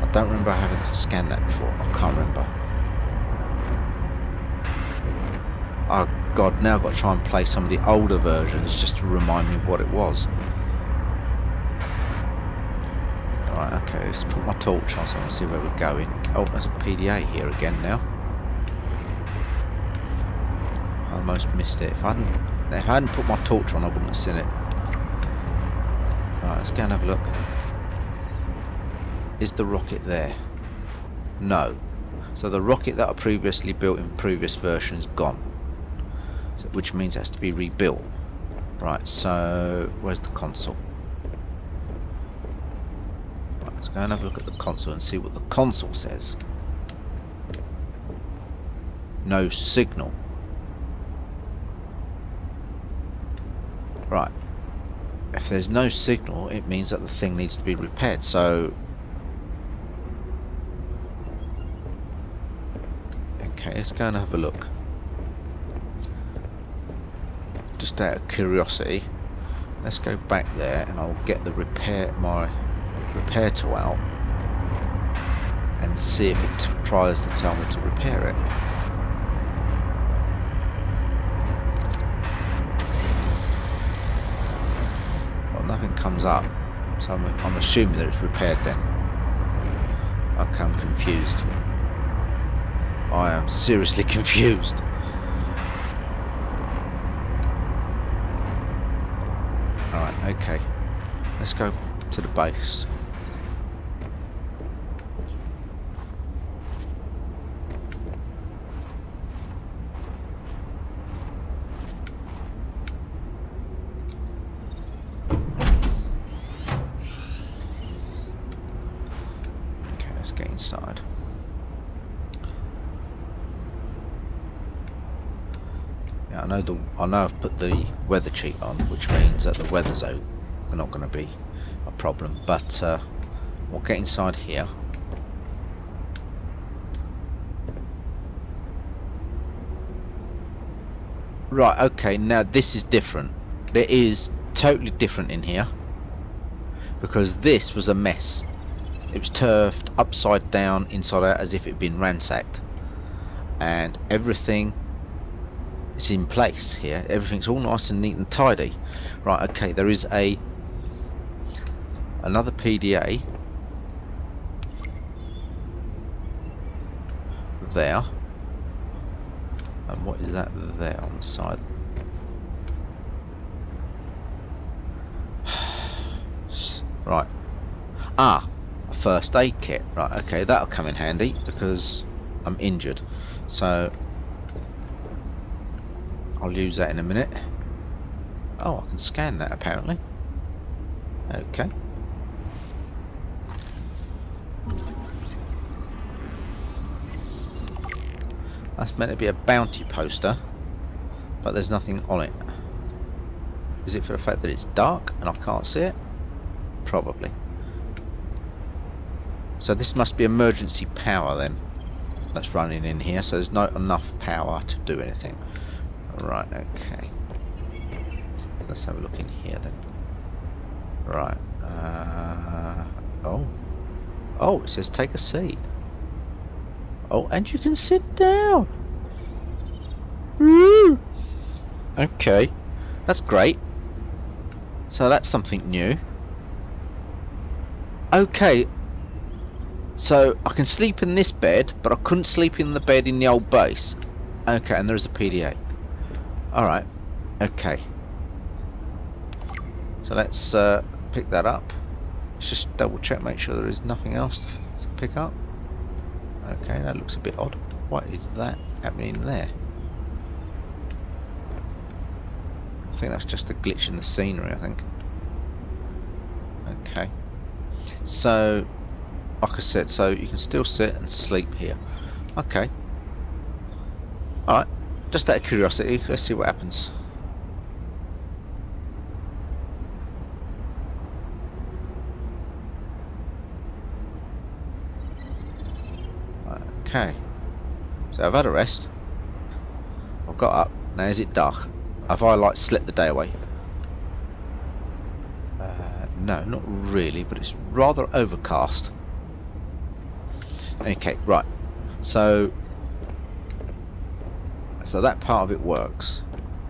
A: I don't remember having to scan that before. I can't remember. Oh god, now I've got to try and play some of the older versions just to remind me what it was. Right, okay, let's put my torch on so I can see where we're going. Oh, there's a PDA here again now. I almost missed it. If I hadn't put my torch on, I wouldn't have seen it. Right, let's go and have a look. Is the rocket there? No. So the rocket that I previously built in previous versions gone. So, which means it has to be rebuilt. Right, so where's the console? Right, let's go and have a look at the console and see what the console says. No signal. Right. If there's no signal, it means that the thing needs to be repaired. So okay, let's go and have a look. Just out of curiosity, let's go back there and I'll get the my repair tool out and see if it tries to tell me to repair it. Well, nothing comes up, so I'm assuming that it's repaired then. Okay, I'm confused. I am seriously confused. Alright, okay. Let's go to the base. Okay, let's get inside. I know I've put the weather cheat on, which means that the weather's out. Not going to be a problem, but we'll get inside here. Right, okay, now this is different. It is totally different in here, because this was a mess. It was turfed upside down, inside out, as if it had been ransacked, and everything is in place here. Everything's all nice and neat and tidy. Right, okay, there is another PDA there. And what is that there on the side? Right. Ah, a first aid kit. Right, okay, that'll come in handy because I'm injured. So I'll use that in a minute. Oh, I can scan that apparently. Okay. That's meant to be a bounty poster, but there's nothing on it. Is it for the fact that it's dark and I can't see it? Probably. So this must be emergency power then that's running in here, so there's not enough power to do anything. Right, okay. Let's have a look in here then. Right. Oh, it says take a seat. Oh, and you can sit down. Woo! Okay, that's great. So that's something new. Okay, so I can sleep in this bed, but I couldn't sleep in the bed in the old base. Okay, and there's a PDA. Alright, okay. So let's pick that up. Let's just double check, make sure there is nothing else to pick up. Okay, that looks a bit odd. What is that happening there? I think that's just a glitch in the scenery, I think. Okay. So, like I said, so you can still sit and sleep here. Okay. Alright, just out of curiosity, let's see what happens. Okay, so I've had a rest. I've got up. Now is it dark? Have I like slept the day away? No, not really, but it's rather overcast. Okay, right. So that part of it works.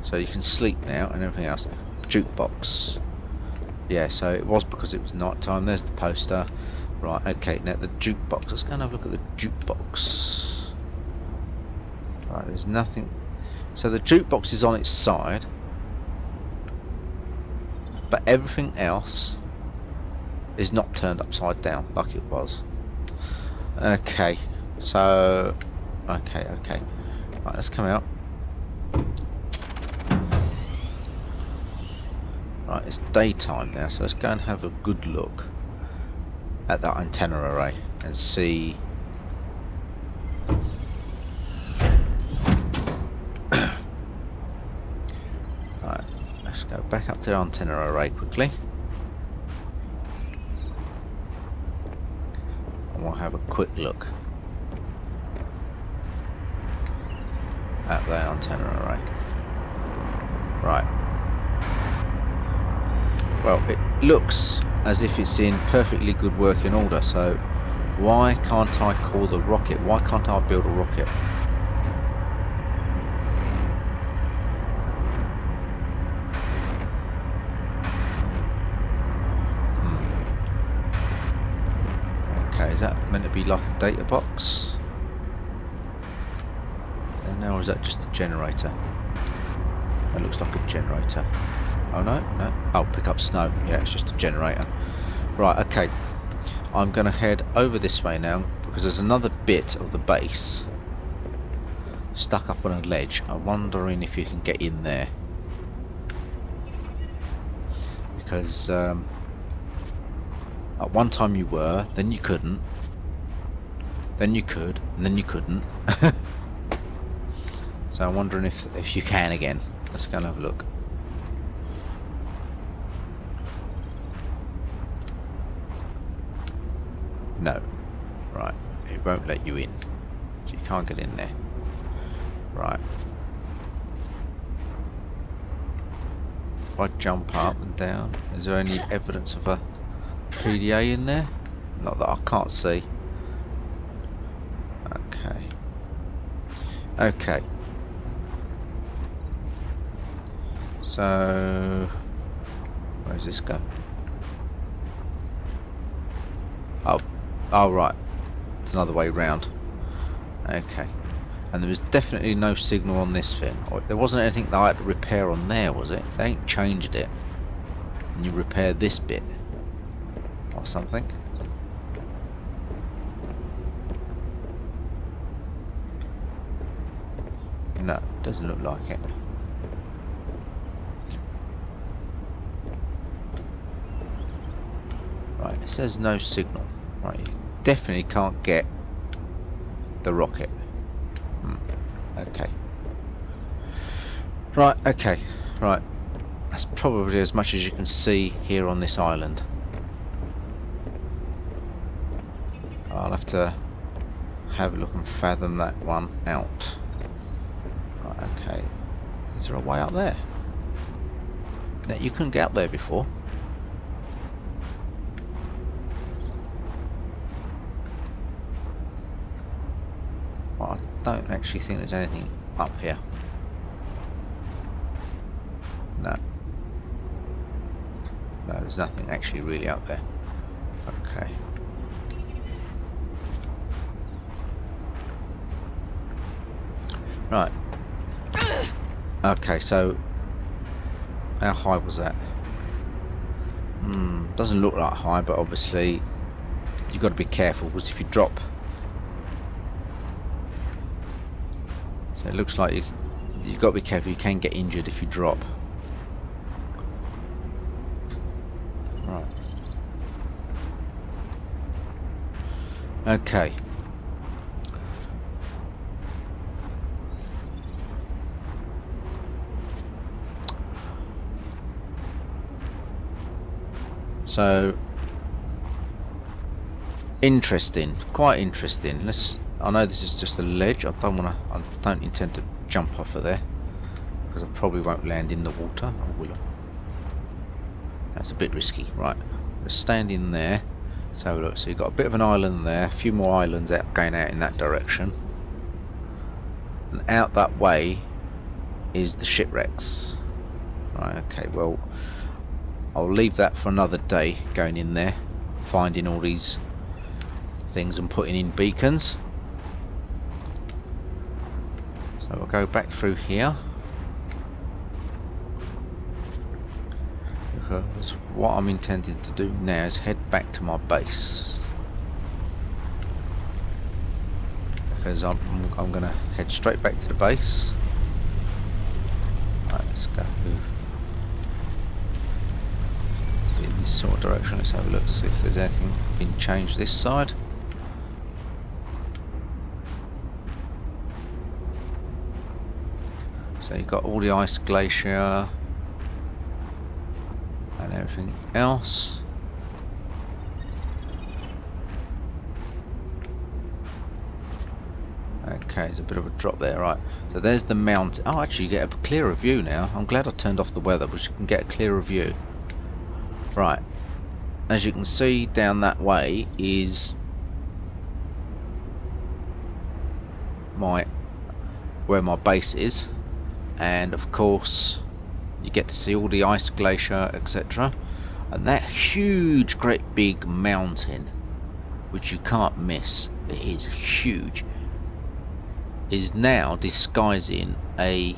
A: So you can sleep now and everything else. Jukebox. Yeah, so it was because it was night time. There's the poster. Right, okay, now the jukebox. Let's go and have a look at the jukebox. Right, there's nothing. So the jukebox is on its side, but everything else is not turned upside down like it was. Okay, so okay. Right, let's come out. Right, it's daytime now, so let's go and have a good look at that antenna array and see. Right, let's go back up to the antenna array quickly, and we'll have a quick look at that antenna array. Right. Well, it looks as if it's in perfectly good working order, so why can't I call the rocket? Why can't I build a rocket? Okay, is that meant to be like a data box? And now, or is that just a generator? That looks like a generator. Oh no. Oh, pick up snow. Yeah, it's just a generator. Right, okay. I'm going to head over this way now, because there's another bit of the base stuck up on a ledge. I'm wondering if you can get in there. Because at one time you were, then you couldn't. Then you could, and then you couldn't. So I'm wondering if you can again. Let's go and have a look. No. Right. It won't let you in. So you can't get in there. Right. If I jump up and down, is there any evidence of a PDA in there? Not that I can't see. Okay. Okay. So where's this go? Oh right. It's another way round. Okay. And there was definitely no signal on this thing. Or there wasn't anything that I had to repair on there, was it? They ain't changed it. And you repair this bit or something. No, doesn't look like it. Right, it says no signal. Right, you definitely can't get the rocket. Okay. Right, okay. Right. That's probably as much as you can see here on this island. I'll have to have a look and fathom that one out. Right, okay. Is there a way up there? That you couldn't get up there before. Well, I don't actually think there's anything up here. No. No, there's nothing actually really up there. Okay. Right. Okay, so how high was that? Doesn't look that high, but obviously you've got to be careful because if you drop, so it looks like you've got to be careful. You can get injured if you drop. Right. Okay. So interesting, quite interesting. I know this is just a ledge. I don't intend to jump off of there because I probably won't land in the water. Or will I? That's a bit risky. Right, let's stand in there. Let's have a look. So you've got a bit of an island there, a few more islands out going out in that direction, and out that way is the shipwrecks. Right. Okay. Well, I'll leave that for another day, going in there, finding all these things and putting in beacons. So we'll go back through here. Because what I'm intending to do now is head back to my base. Because I'm going to head straight back to the base. Right, let's go in this sort of direction. Let's have a look, see if there's anything been changed this side. So you've got all the ice glacier and everything else. Okay, there's a bit of a drop there, right. So there's the mountain. Oh, actually you get a clearer view now. I'm glad I turned off the weather, but you can get a clearer view. Right, as you can see down that way is where my base is, and of course you get to see all the ice glacier, etc. And that huge great big mountain, which you can't miss, it is huge, is now disguising a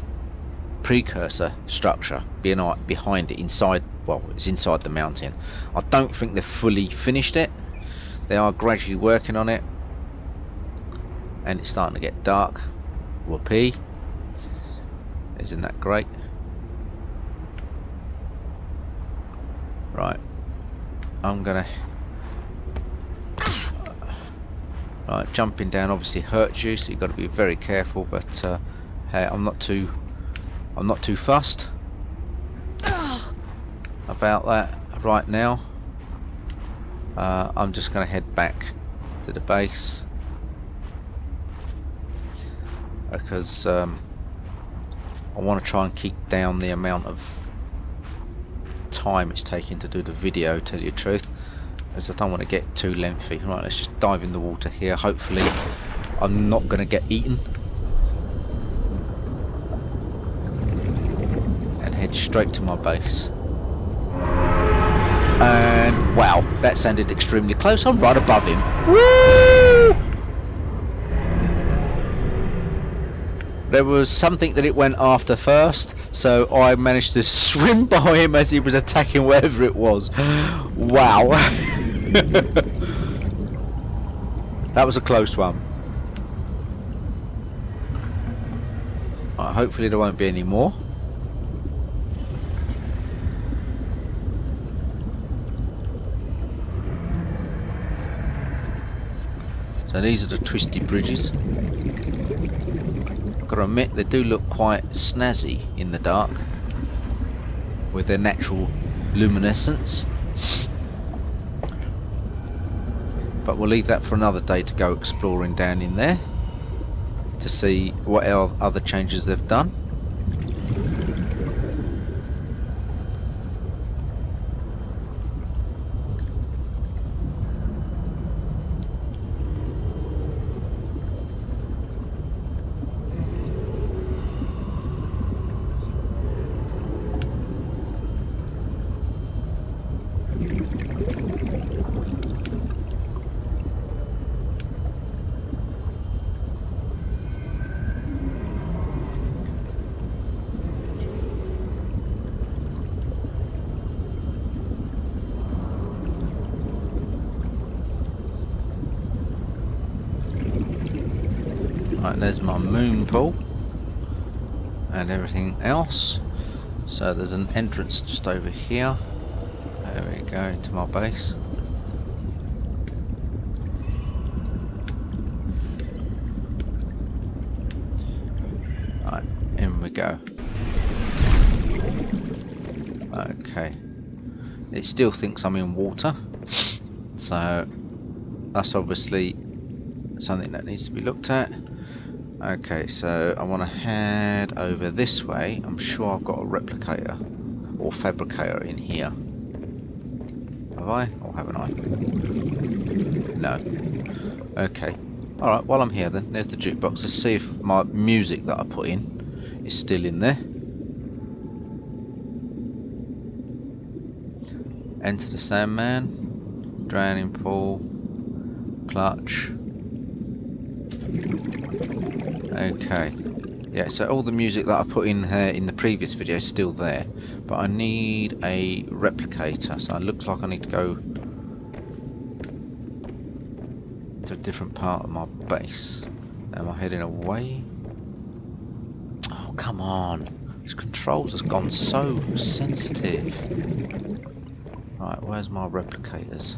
A: precursor structure behind it, inside. Well, it's inside the mountain. I don't think they've fully finished it. They are gradually working on it, and it's starting to get dark. Whoopee! Isn't that great? Right, I'm gonna. Right, jumping down obviously hurts you, so you've got to be very careful. But hey, I'm not too fussed about that right now. I'm just going to head back to the base because I want to try and keep down the amount of time it's taking to do the video, tell you the truth, as I don't want to get too lengthy. Right, let's just dive in the water here. Hopefully I'm not going to get eaten, and head straight to my base. And wow, that sounded extremely close. I'm right above him. Woo! There was something that it went after first, so I managed to swim by him as he was attacking whatever it was. Wow. That was a close one. Right, hopefully there won't be any more. So these are the twisty bridges. I've got to admit, they do look quite snazzy in the dark with their natural luminescence. But we'll leave that for another day to go exploring down in there to see what other changes they've done. Right, there's my moon pool and everything else. So there's an entrance just over here. There we go, into my base. Right, in we go. Okay. It still thinks I'm in water, so that's obviously something that needs to be looked at. Okay, so I want to head over this way. I'm sure I've got a replicator or fabricator in here. Have I? Or haven't I? No. Okay. Alright, while I'm here then, there's the jukebox. Let's see if my music that I put in is still in there. Enter the Sandman, Drowning Pool, Clutch. Okay, yeah, so all the music that I put in here in the previous video is still there, but I need a replicator, so it looks like I need to go to a different part of my base. Am I heading away? Oh, come on, these controls has gone so sensitive. Right, where's my replicators?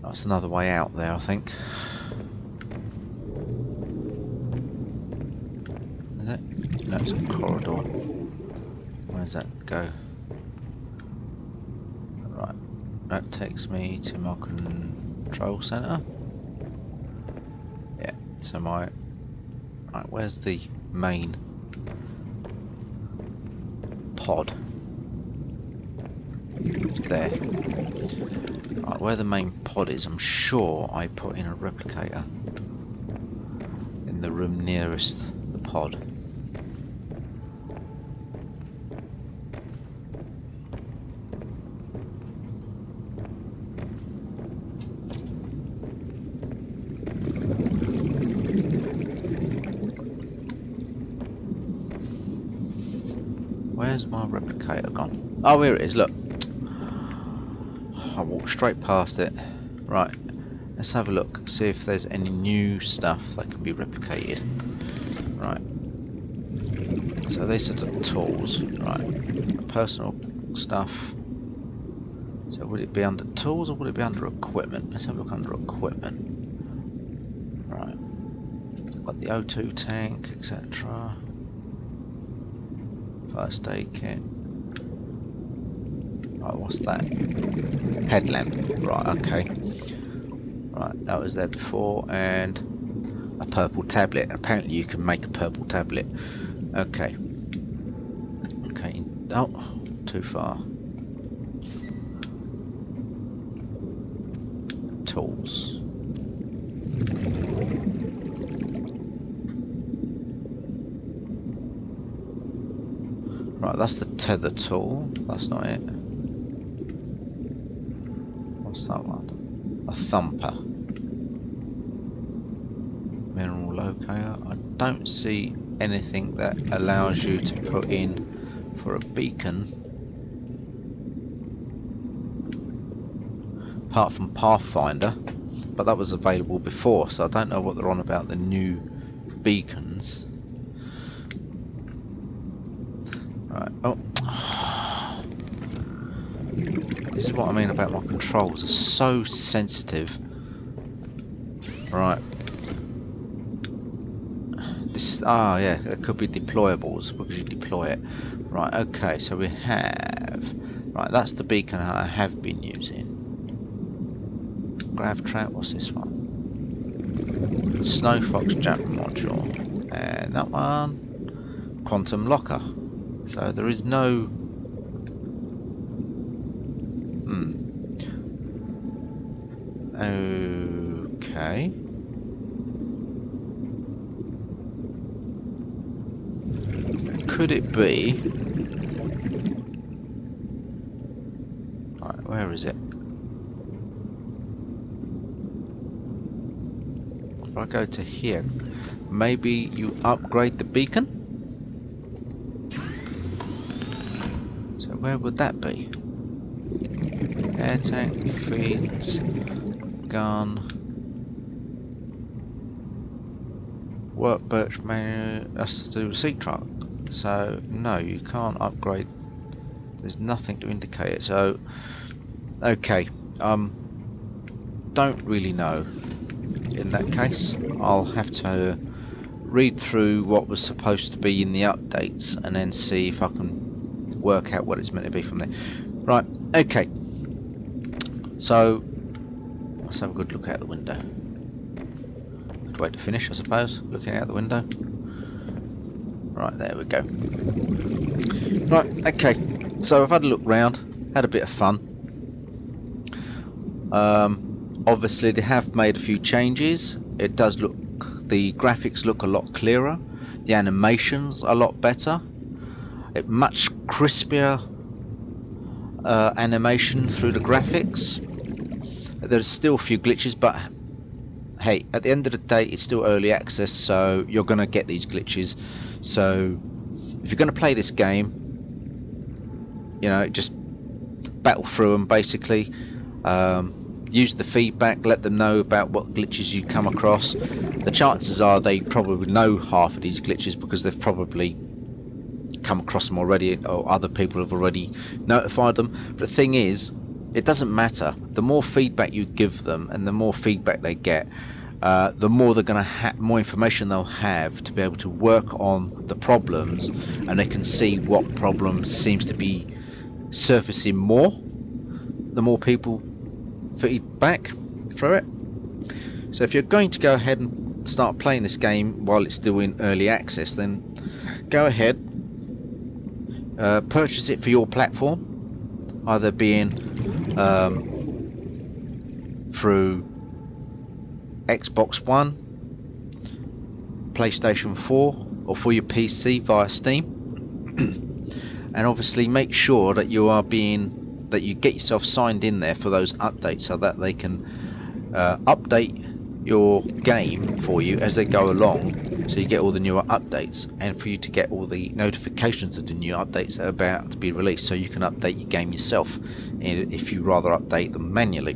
A: That's another way out there, I think. Is it? No, it's a corridor. Where does that go? Right, that takes me to my control center. Yeah, so my... Right, where's the main pod? It's there. Right, where the main pod is, I'm sure I put in a replicator in the room nearest the pod. Where's my replicator gone? Oh, here it is, look. I walked straight past it. Right, let's have a look, see if there's any new stuff that can be replicated. Right, so these are the tools. Right, personal stuff. So would it be under tools or would it be under equipment? Let's have a look under equipment. Right. Got the O2 tank, etc. First aid kit. Right, what's that? Headlamp. Right, okay. Right, that was there before, and a purple tablet. Apparently you can make a purple tablet. Okay. Okay. Oh, too far. Tools. Right, that's the tether tool. That's not it. What's that one? A thumper. Mineral locator. I don't see anything that allows you to put in for a beacon. Apart from Pathfinder. But that was available before, so I don't know what they're on about the new beacons. Right. Oh. This is what I mean about my controls. They're so sensitive. Right. This. Ah, yeah. It could be deployables because you deploy it. Right. Okay. So we have. Right. That's the beacon I have been using. Grav trap. What's this one? Snow Fox Jump module. And that one. Quantum locker. So there is no. Okay. Could it be? Right, where is it? If I go to here, maybe you upgrade the beacon? So where would that be? Air tank, feeds, gun, work birch menu, that's to do with sea truck. So no, you can't upgrade. There's nothing to indicate it. So okay, don't really know. In that case, I'll have to read through what was supposed to be in the updates and then see if I can work out what it's meant to be from there. Right, okay. So let's have a good look out the window. Good way to finish, I suppose, looking out the window. Right, there we go. Right, okay. So I've had a look round, had a bit of fun. Obviously they have made a few changes. It does look, the graphics look a lot clearer. The animations a lot better. Much crispier animation through the graphics. There's still a few glitches, but hey, at the end of the day it's still early access, so you're going to get these glitches. So if you're going to play this game, you know, just battle through them basically. Use the feedback, let them know about what glitches you come across. The chances are they probably know half of these glitches because they've probably come across them already, or other people have already notified them. But the thing is, it doesn't matter. The more feedback you give them and the more feedback they get, the more they're going to have, more information they'll have to be able to work on the problems, and they can see what problem seems to be surfacing more. The more people feedback through it. So if you're going to go ahead and start playing this game while it's still in early access, then go ahead, purchase it for your platform, either being through Xbox One, PlayStation 4, or for your PC via Steam. And obviously make sure that you are that you get yourself signed in there for those updates, so that they can update your game for you as they go along, so you get all the newer updates, and for you to get all the notifications of the new updates that are about to be released, so you can update your game yourself if you rather update them manually.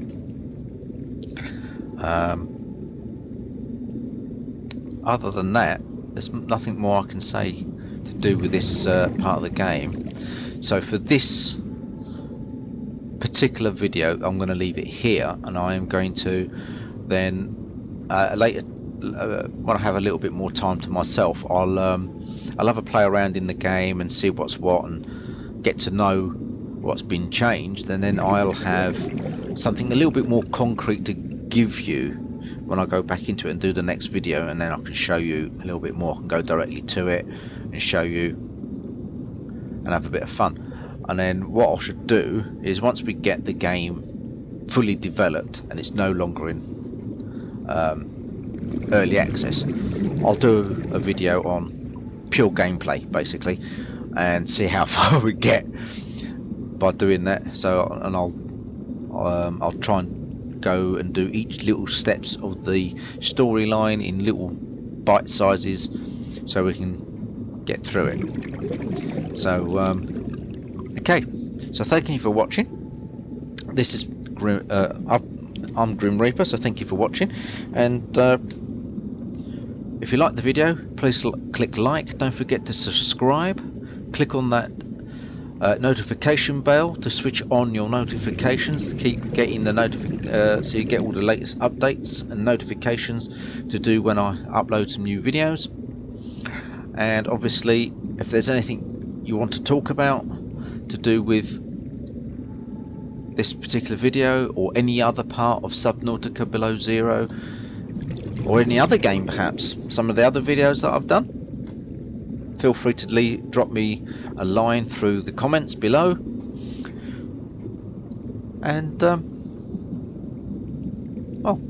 A: Other than that, there's nothing more I can say to do with this part of the game. So for this particular video I'm going to leave it here, and I am going to then later when I have a little bit more time to myself, I'll have a play around in the game and see what's what and get to know what's been changed, and then I'll have something a little bit more concrete to give you when I go back into it and do the next video, and then I can show you a little bit more. I can go directly to it and show you and have a bit of fun. And then what I should do is, once we get the game fully developed and it's no longer in early access, I'll do a video on pure gameplay basically and see how far we get by doing that. So, and I'll try and go and do each little steps of the storyline in little bite sizes so we can get through it. So okay, so thank you for watching. This is I'm Grim Reaper, so thank you for watching, and if you like the video, please click like. Don't forget to subscribe. Click on that notification bell to switch on your notifications to keep getting the so you get all the latest updates and notifications to do when I upload some new videos. And obviously, if there's anything you want to talk about to do with this particular video or any other part of Subnautica Below Zero, or any other game, perhaps some of the other videos that I've done, feel free to drop me a line through the comments below. And well,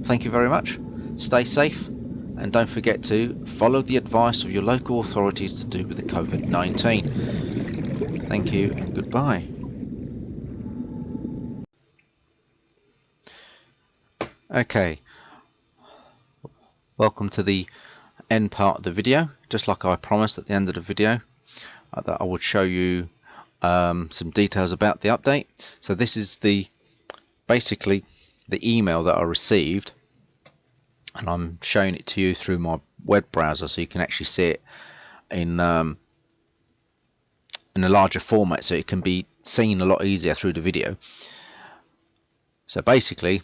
A: thank you very much. Stay safe, and don't forget to follow the advice of your local authorities to do with the COVID-19. Thank you and goodbye. Okay, welcome to the end part of the video. Just like I promised at the end of the video, that I would show you some details about the update. So this is basically the email that I received, and I'm showing it to you through my web browser so you can actually see it in a larger format, so it can be seen a lot easier through the video. So basically,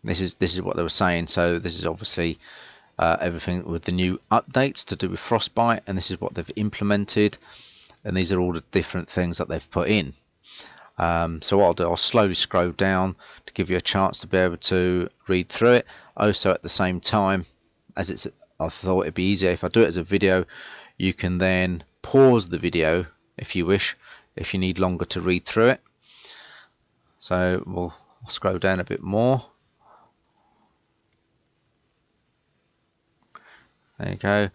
A: this is what they were saying. So this is obviously everything with the new updates to do with Frostbite, and this is what they've implemented, and these are all the different things that they've put in. So what I'll do, I'll slowly scroll down to give you a chance to be able to read through it. Also, at the same time, as I thought it'd be easier if I do it as a video. You can then pause the video if you wish, if you need longer to read through it. So we'll scroll down a bit more. There you go.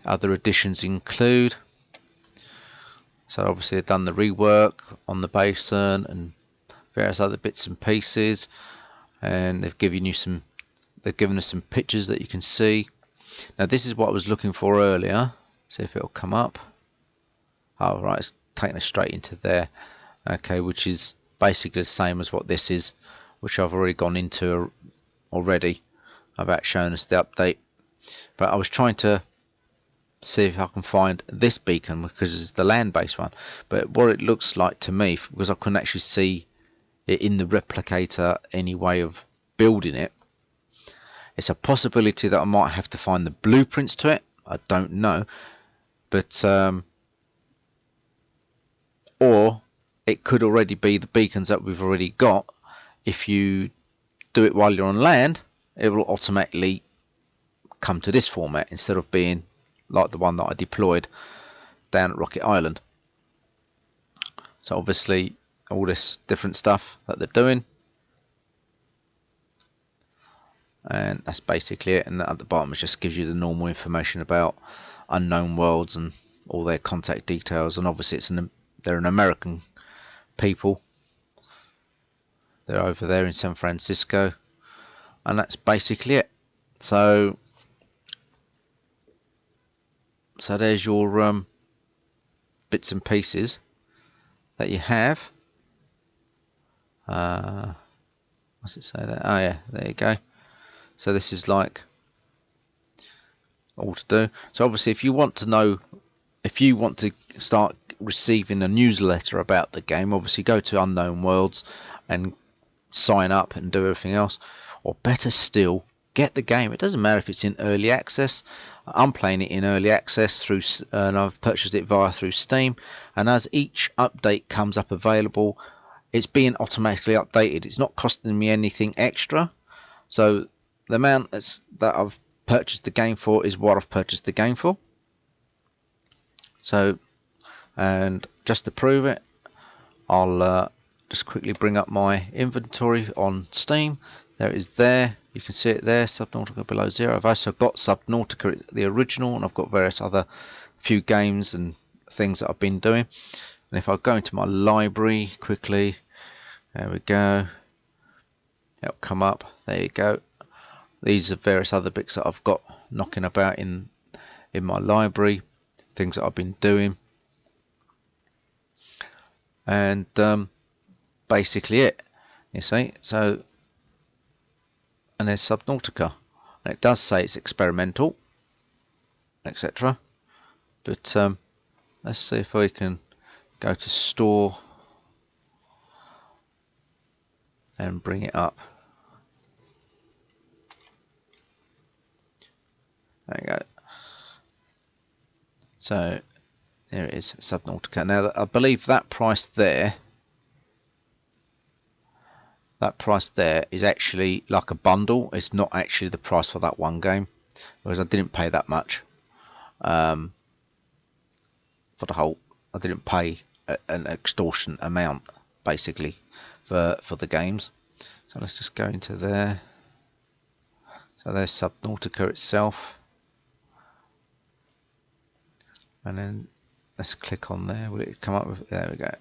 A: Other additions include, so obviously they've done the rework on the basin and various other bits and pieces, and they've given us some pictures that you can see. Now this is what I was looking for earlier. See if it'll come up. Oh right, it's taking us straight into there. Okay, which is basically the same as what this is, which I've already gone into already about showing us the update. But I was trying to see if I can find this beacon because it's the land-based one. But what it looks like to me, because I couldn't actually see it in the replicator any way of building it, it's a possibility that I might have to find the blueprints to it. I don't know, but or it could already be the beacons that we've already got. If you do it while you're on land, it will automatically come to this format instead of being like the one that I deployed down at Rocket Island. So obviously all this different stuff that they're doing, and that's basically it. And at the bottom it just gives you the normal information about Unknown Worlds and all their contact details. And obviously they're an American people, they're over there in San Francisco, and that's basically it. So there's your bits and pieces that you have. What's it say there? Oh yeah, there you go. So this is like all to do. So obviously if you want to know, if you want to start receiving a newsletter about the game, obviously go to Unknown Worlds and sign up and do everything else. Or better still, get the game. It doesn't matter if it's in early access. I'm playing it in early access through, and I've purchased it through Steam. And as each update comes up available, it's being automatically updated. It's not costing me anything extra. So the amount that I've purchased the game for is what I've purchased the game for. So, and just to prove it, I'll just quickly bring up my inventory on Steam. There it is there. You can see it there, Subnautica Below Zero. I've also got Subnautica, the original, and I've got various other few games and things that I've been doing. And if I go into my library quickly, there we go. It'll come up. There you go. These are various other bits that I've got knocking about in my library, things that I've been doing, and basically it. You see, so. And there's Subnautica, and it does say it's experimental, etc. But let's see if we can go to store and bring it up. There you go. So there it is, Subnautica. Now I believe that price there. That price there is actually like a bundle. It's not actually the price for that one game, because I didn't pay that much for the whole. I didn't pay an extortion amount basically for the games. So let's just go into there. So there's Subnautica itself, and then let's click on there. Will it come up with? There we go.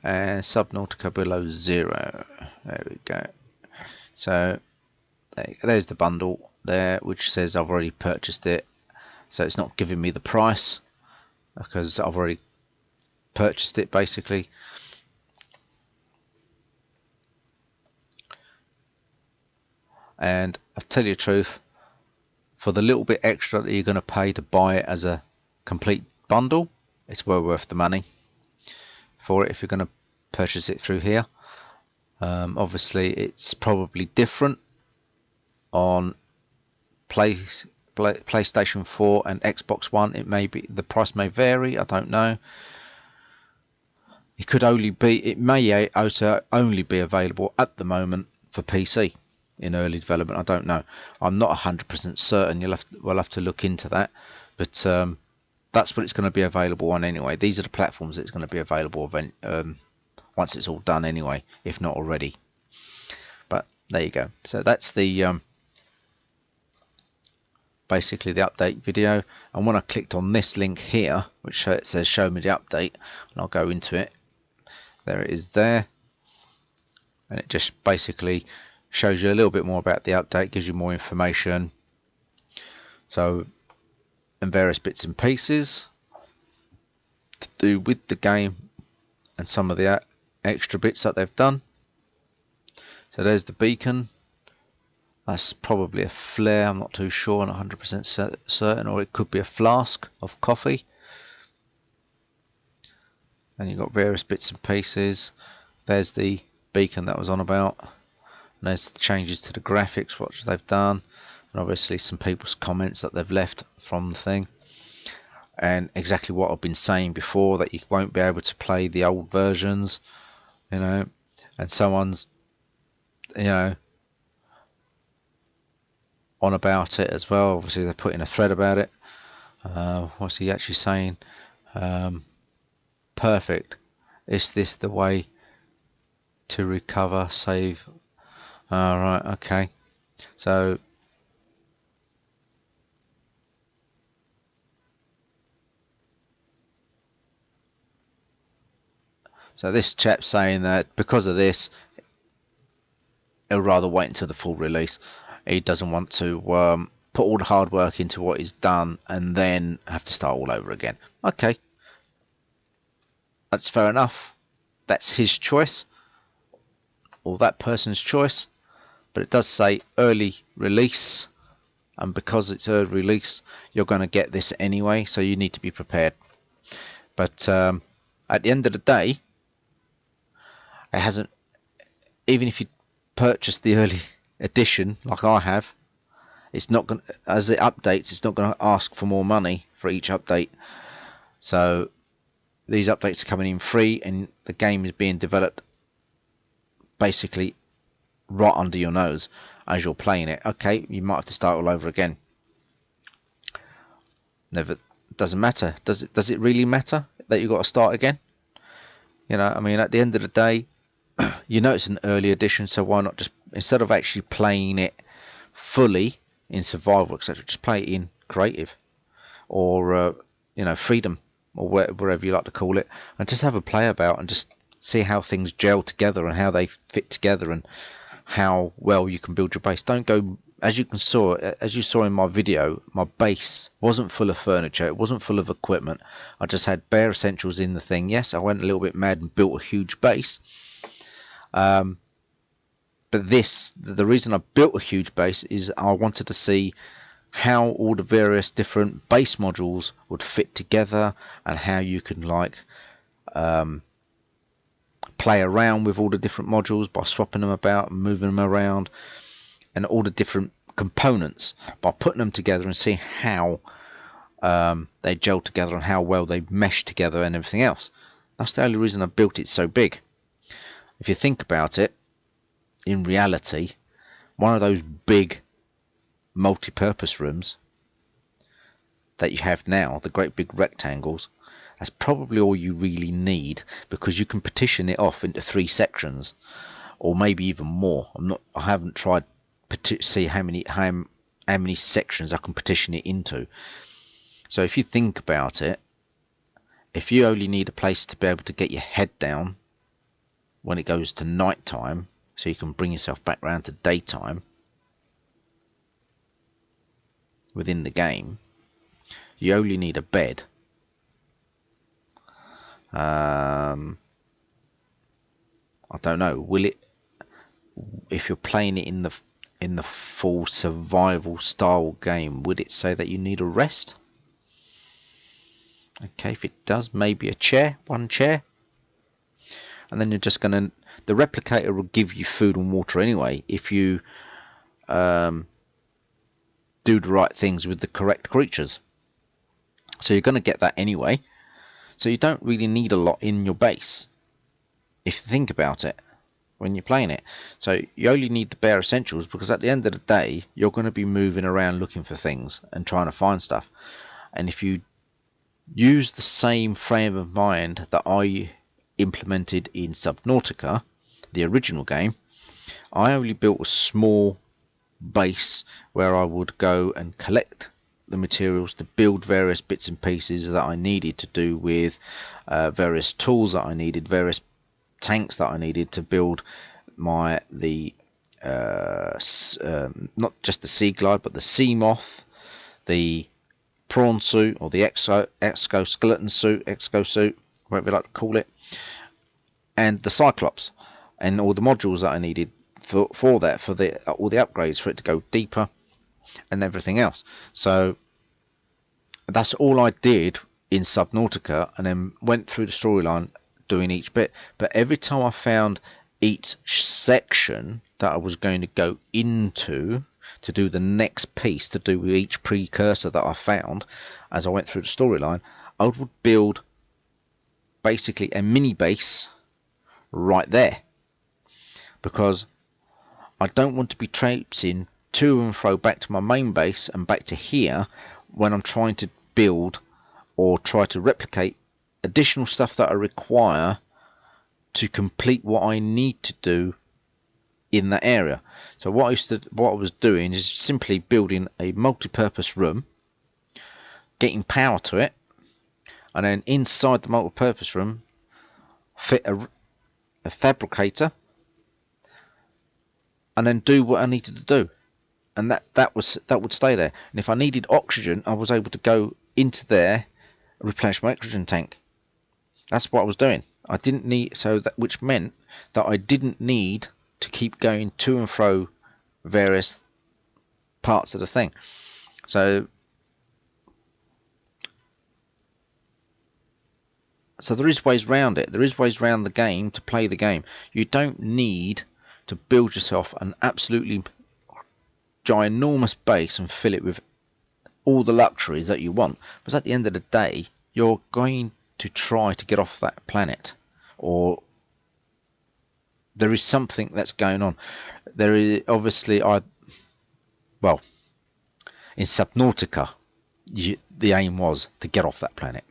A: And Subnautica Below Zero. There we go. So there's the bundle there, which says I've already purchased it. So it's not giving me the price because I've already purchased it basically. And I'll tell you the truth, for the little bit extra that you're going to pay to buy it as a complete bundle, it's well worth the money for it if you're going to purchase it through here. Obviously it's probably different on PlayStation 4 and Xbox One. It may be, the price may vary, I don't know. It may also only be available at the moment for PC in early development. I don't know. I'm not 100% certain. We'll have to look into that, but that's what it's going to be available on anyway. These are the platforms that it's going to be available once it's all done anyway, if not already. But there you go. So that's the basically the update video. And when I clicked on this link here, which says show me the update, and I'll go into it, there it is there, and it just basically shows you a little bit more about the update, gives you more information, so, and various bits and pieces to do with the game and some of the extra bits that they've done. So there's the beacon. That's probably a flare, I'm not too sure, not 100% certain, or it could be a flask of coffee. And you've got various bits and pieces. There's the beacon that was on about, and there's the changes to the graphics, what they've done, and obviously some people's comments that they've left from the thing, and exactly what I've been saying before, that you won't be able to play the old versions, you know. And someone's, you know, on about it as well. Obviously they're putting a thread about it. What's he actually saying? Perfect. Is this the way to recover, save? Alright, okay. So this chap's saying that because of this, he'll rather wait until the full release. He doesn't want to put all the hard work into what he's done and then have to start all over again. Okay, that's fair enough. That's his choice, or that person's choice. But it does say early release, and because it's early release, you're going to get this anyway, so you need to be prepared. But at the end of the day, it hasn't, even if you purchase the early edition like I have, it's not going, as it updates, it's not going to ask for more money for each update. So these updates are coming in free, and the game is being developed basically right under your nose as you're playing it. Okay, you might have to start all over again. Never, doesn't matter. Does it really matter that you've got to start again? You know, I mean, at the end of the day, you know it's an early edition, so why not just, instead of actually playing it fully in survival, etc., just play it in creative, or you know, freedom, or wherever you like to call it, and just have a play about and just see how things gel together and how they fit together and how well you can build your base. Don't go, as you saw in my video, my base wasn't full of furniture, it wasn't full of equipment. I just had bare essentials in the thing. Yes, I went a little bit mad and built a huge base. But the reason I built a huge base is I wanted to see how all the various different base modules would fit together, and how you can like play around with all the different modules by swapping them about and moving them around, and all the different components by putting them together and seeing how they gel together and how well they mesh together and everything else. That's the only reason I built it so big. If you think about it, in reality, one of those big multi-purpose rooms that you have now, the great big rectangles, that's probably all you really need, because you can partition it off into 3 sections, or maybe even more. I haven't tried to see how many sections I can partition it into. So if you think about it, if you only need a place to be able to get your head down when it goes to night time, so you can bring yourself back around to daytime within the game, you only need a bed. I don't know, will it, if you're playing it in the full survival style game, would it say that you need a rest? Okay, if it does, maybe a chair, one chair, and then you're just gonna, the replicator will give you food and water anyway if you do the right things with the correct creatures. So you're going to get that anyway. So you don't really need a lot in your base, if you think about it, when you're playing it. So you only need the bare essentials, because at the end of the day, you're going to be moving around looking for things and trying to find stuff. And if you use the same frame of mind that I implemented in Subnautica, the original game, I only built a small base where I would go and collect the materials to build various bits and pieces that I needed to do with various tools that I needed, various tanks that I needed to build not just the sea glide, but the sea moth, the prawn suit, or the exoskeleton suit, whatever you like to call it, and the cyclops, and all the modules that I needed for all the upgrades for it to go deeper and everything else. So that's all I did in Subnautica, and then went through the storyline doing each bit. But every time I found each section that I was going to go into to do the next piece, to do with each precursor that I found as I went through the storyline, I would build basically a mini base right there, because I don't want to be traipsing to and fro back to my main base and back to here when I'm trying to build or try to replicate additional stuff that I require to complete what I need to do in that area. So what I was doing is simply building a multi-purpose room, getting power to it, and then inside the multi-purpose room fit a fabricator, and then do what I needed to do, and that would stay there. And if I needed oxygen, I was able to go into there, replenish my oxygen tank. That's what I was doing. I didn't need, which meant that I didn't need to keep going to and fro various parts of the thing. So So there is ways round it. There is ways round the game to play the game. You don't need to build yourself an absolutely ginormous base and fill it with all the luxuries that you want. Because at the end of the day, you're going to try to get off that planet, or there is something that's going on. There is obviously, well, in Subnautica, the aim was to get off that planet.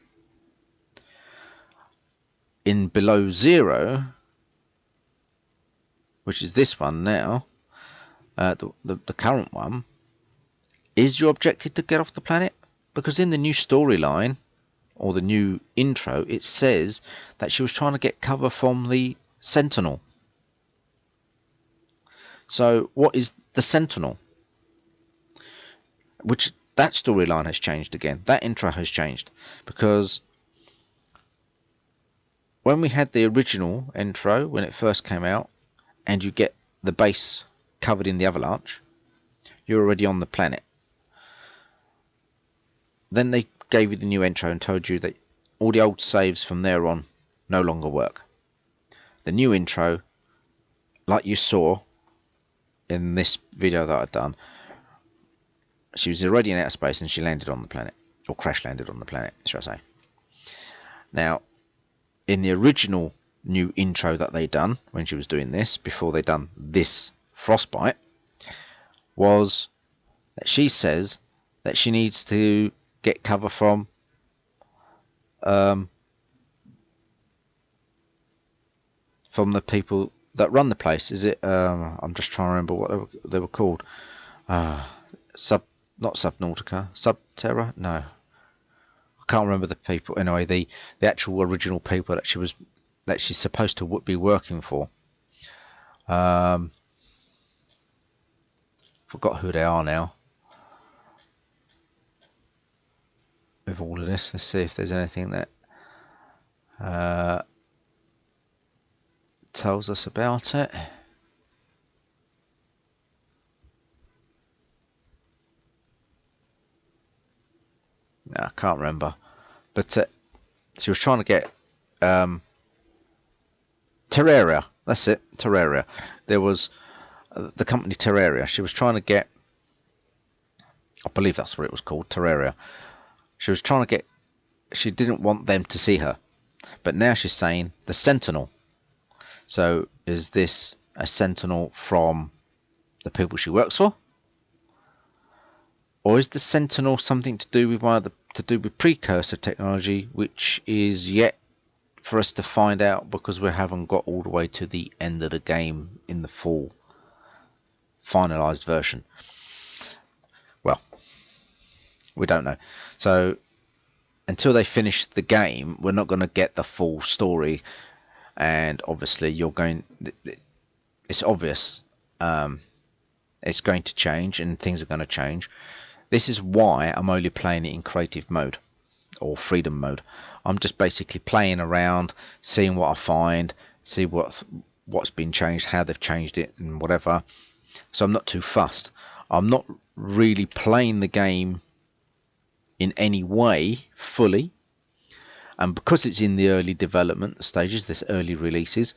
A: In Below Zero, which is this one now, the current one, is your objective to get off the planet? Because in the new storyline, or the new intro, it says that she was trying to get cover from the Sentinel. So what is the Sentinel? Which, that storyline has changed again. That intro has changed. Because when we had the original intro, when it first came out, and you get the base covered in the avalanche, you're already on the planet. Then they gave you the new intro and told you that all the old saves from there on no longer work. The new intro, like you saw in this video that I've done, she was already in outer space and she landed on the planet, or crash landed on the planet, should I say. Now, in the original new intro that they done when she was doing this, before they done this Frostbite, was that she says that she needs to get cover from the people that run the place. Is it I'm just trying to remember what they were called. Not Subnautica, Subterra, no, I can't remember the people. Anyway, the actual original people that she's supposed to be working for. Forgot who they are now. With all of this, let's see if there's anything that tells us about it. No, I can't remember, but she was trying to get Terraria. That's it, Terraria. There was the company Terraria. She was trying to get, I believe that's what it was called, Terraria. She was trying to get, she didn't want them to see her, but now she's saying the Sentinel. So is this a Sentinel from the people she works for, or is the Sentinel something to do with with precursor technology, which is yet for us to find out, because we haven't got all the way to the end of the game in the full finalized version. Well, we don't know. So until they finish the game, we're not going to get the full story. And obviously it's obvious it's going to change, and things are going to change. This is why I'm only playing it in creative mode, or freedom mode. I'm just basically playing around, seeing what I find, see what's been changed, how they've changed it, and whatever. So I'm not too fussed. I'm not really playing the game in any way fully, and because it's in the early development stages, this early releases,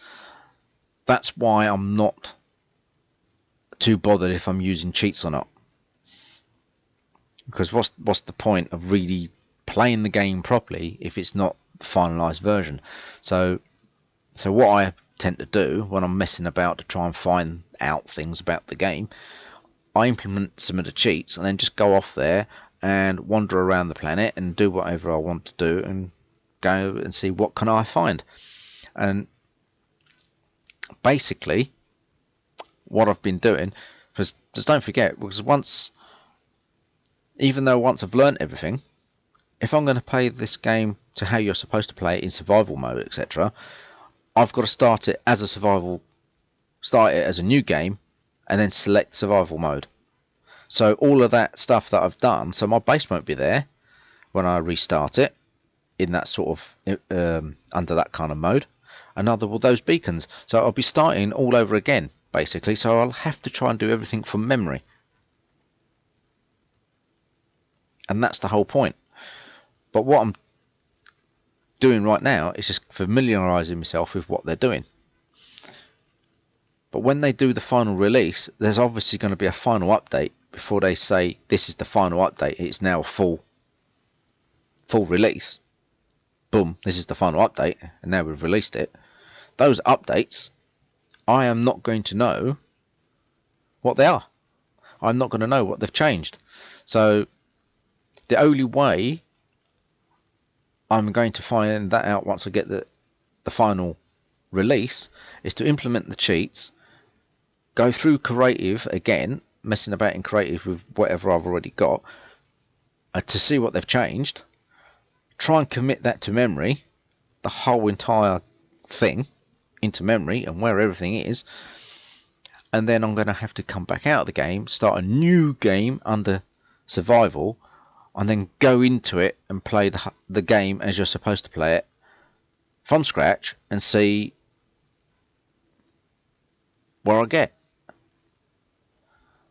A: that's why I'm not too bothered if I'm using cheats or not. Because what's the point of really playing the game properly if it's not the finalized version? So what I tend to do when I'm messing about to try and find out things about the game, I implement some of the cheats and then just go off there and wander around the planet and do whatever I want to do and go and see what can I find. And basically what I've been doing, because just don't forget, because even though once I've learnt everything, if I'm going to play this game to how you're supposed to play it in survival mode, etc., I've got to start it as a new game, and then select survival mode. So all of that stuff that I've done, so my base won't be there when I restart it in that sort of under that kind of mode, and neither will those beacons. So I'll be starting all over again basically, so I'll have to try and do everything from memory, and that's the whole point. But what I'm doing right now is just familiarising myself with what they're doing. But when they do the final release, there's obviously going to be a final update before they say this is the final update. It's now a full release. Boom, this is the final update, and now we've released it. Those updates, I am not going to know what they are. I'm not going to know what they've changed. So the only way I'm going to find that out once I get the final release is to implement the cheats, go through creative again, messing about in creative with whatever I've already got, to see what they've changed, try and commit that to memory, the whole entire thing into memory and where everything is, and then I'm going to have to come back out of the game, start a new game under survival, and then go into it and play the game as you're supposed to play it from scratch and see where I get.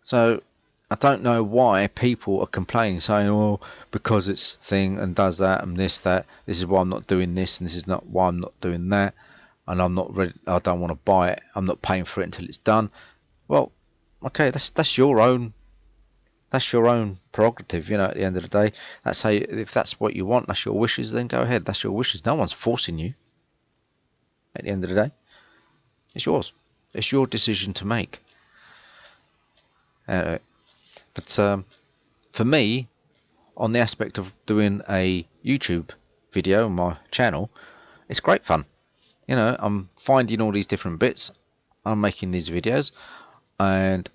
A: So I don't know why people are complaining, saying, oh, because it's thing and does that and this is why I'm not doing this, and this is not why I'm not doing that, and I'm not ready, I don't want to buy it, I'm not paying for it until it's done. Well, okay, that's your own prerogative, you know. At the end of the day, that's how if that's what you want, that's your wishes, then go ahead, that's your wishes. No one's forcing you. At the end of the day, it's yours. It's your decision to make. But for me, on the aspect of doing a YouTube video on my channel, it's great fun. You know, I'm finding all these different bits, I'm making these videos, and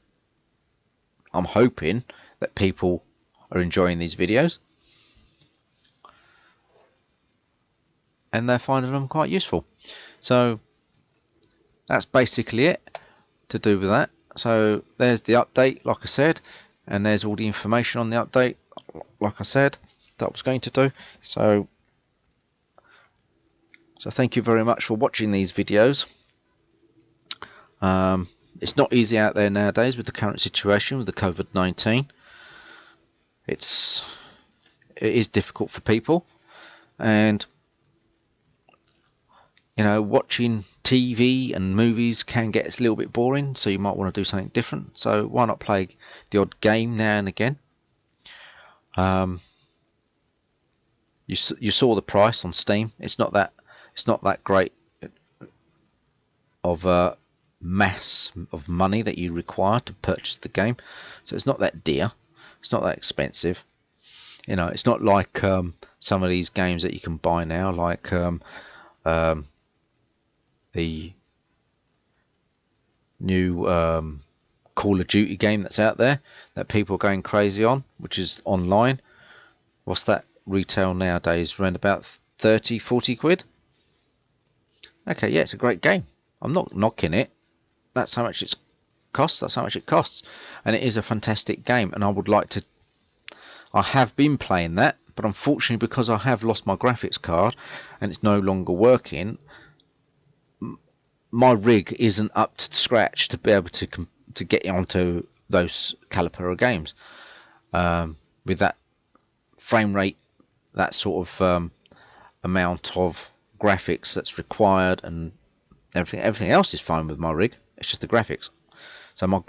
A: I'm hoping that people are enjoying these videos and they're finding them quite useful. So that's basically it to do with that. So there's the update, like I said, and there's all the information on the update, like I said, that I was going to do. So thank you very much for watching these videos. It's not easy out there nowadays with the current situation with the COVID-19. It is difficult for people, and you know, watching TV and movies can get a little bit boring, so you might want to do something different. So why not play the odd game now and again? You saw the price on Steam. It's not that great of a mass of money that you require to purchase the game, so it's not that dear, it's not that expensive. You know, it's not like some of these games that you can buy now, like the new Call of Duty game that's out there that people are going crazy on, which is online. What's that retail nowadays? Around about 30-40 quid. Okay, yeah, it's a great game, I'm not knocking it. That's how much it costs, and it is a fantastic game, and I have been playing that, but unfortunately, because I have lost my graphics card and it's no longer working, my rig isn't up to scratch to be able to get onto those caliber of games with that frame rate, that sort of amount of graphics that's required, and everything else is fine with my rig. It's just the graphics. So my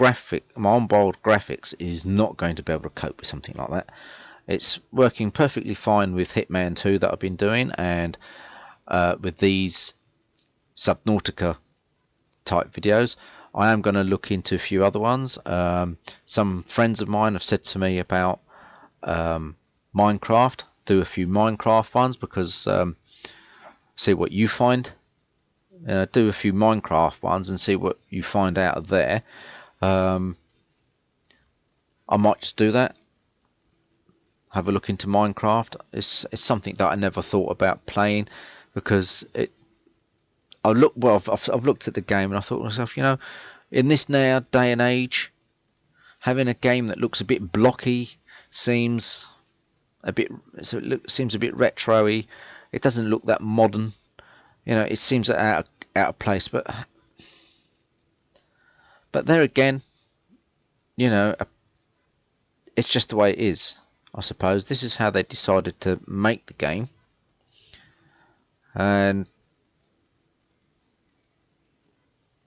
A: onboard graphics is not going to be able to cope with something like that. It's working perfectly fine with Hitman 2 that I've been doing, and with these Subnautica type videos. I am going to look into a few other ones. Some friends of mine have said to me about Minecraft. Do a few Minecraft ones, because see what you find. Do a few Minecraft ones and see what you find out of there. I might just do that. Have a look into Minecraft. It's something that I never thought about playing, because I've looked at the game and I thought to myself, you know, in this now day and age, having a game that looks a bit blocky seems a bit retro-y. It doesn't look that modern. You know, it seems out of place. But there again, you know, it's just the way it is. I suppose this is how they decided to make the game. And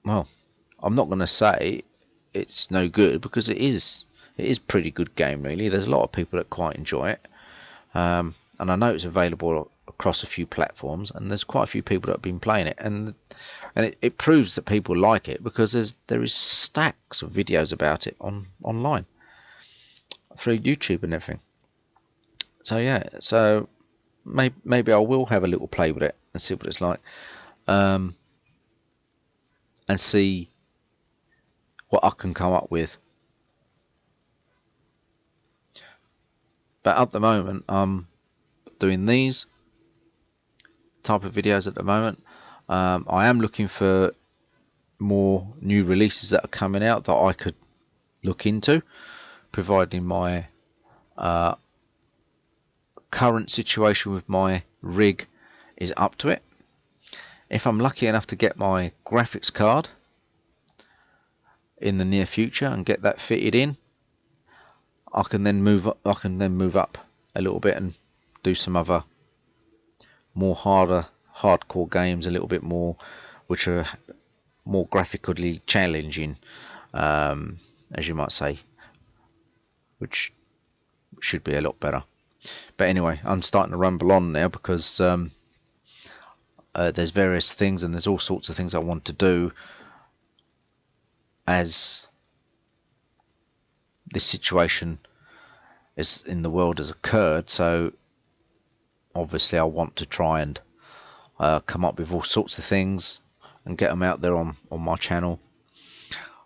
A: well, I'm not going to say it's no good, because it is pretty good game really. There's a lot of people that quite enjoy it, and I know it's available across a few platforms, and there's quite a few people that have been playing it, and it proves that people like it, because there is stacks of videos about it online through YouTube and everything. So yeah, so maybe I will have a little play with it and see what it's like, and see what I can come up with. But at the moment, I'm doing these type of videos at the moment. I am looking for more new releases that are coming out that I could look into, providing my current situation with my rig is up to it. If I'm lucky enough to get my graphics card in the near future and get that fitted in, I can then move up a little bit and do some other more hardcore games, a little bit more, which are more graphically challenging, as you might say, which should be a lot better. But anyway, I'm starting to rumble on now, because there's various things, and there's all sorts of things I want to do as this situation is in the world has occurred. So obviously I want to try and come up with all sorts of things and get them out there on my channel.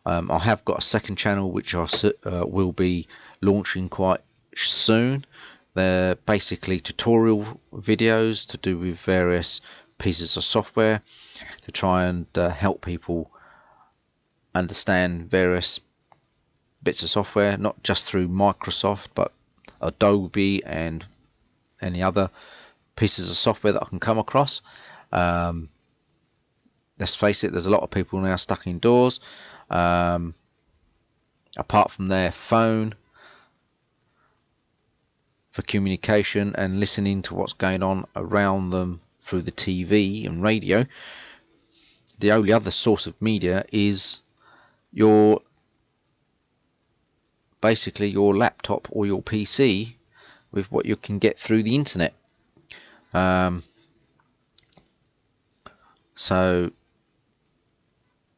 A: I have got a second channel which I will be launching quite soon. They're basically tutorial videos to do with various pieces of software to try and help people understand various bits of software, not just through Microsoft, but Adobe and any other pieces of software that I can come across. Let's face it, there's a lot of people now stuck indoors, apart from their phone for communication and listening to what's going on around them through the TV and radio. The only other source of media is basically your laptop or your PC, with what you can get through the internet. So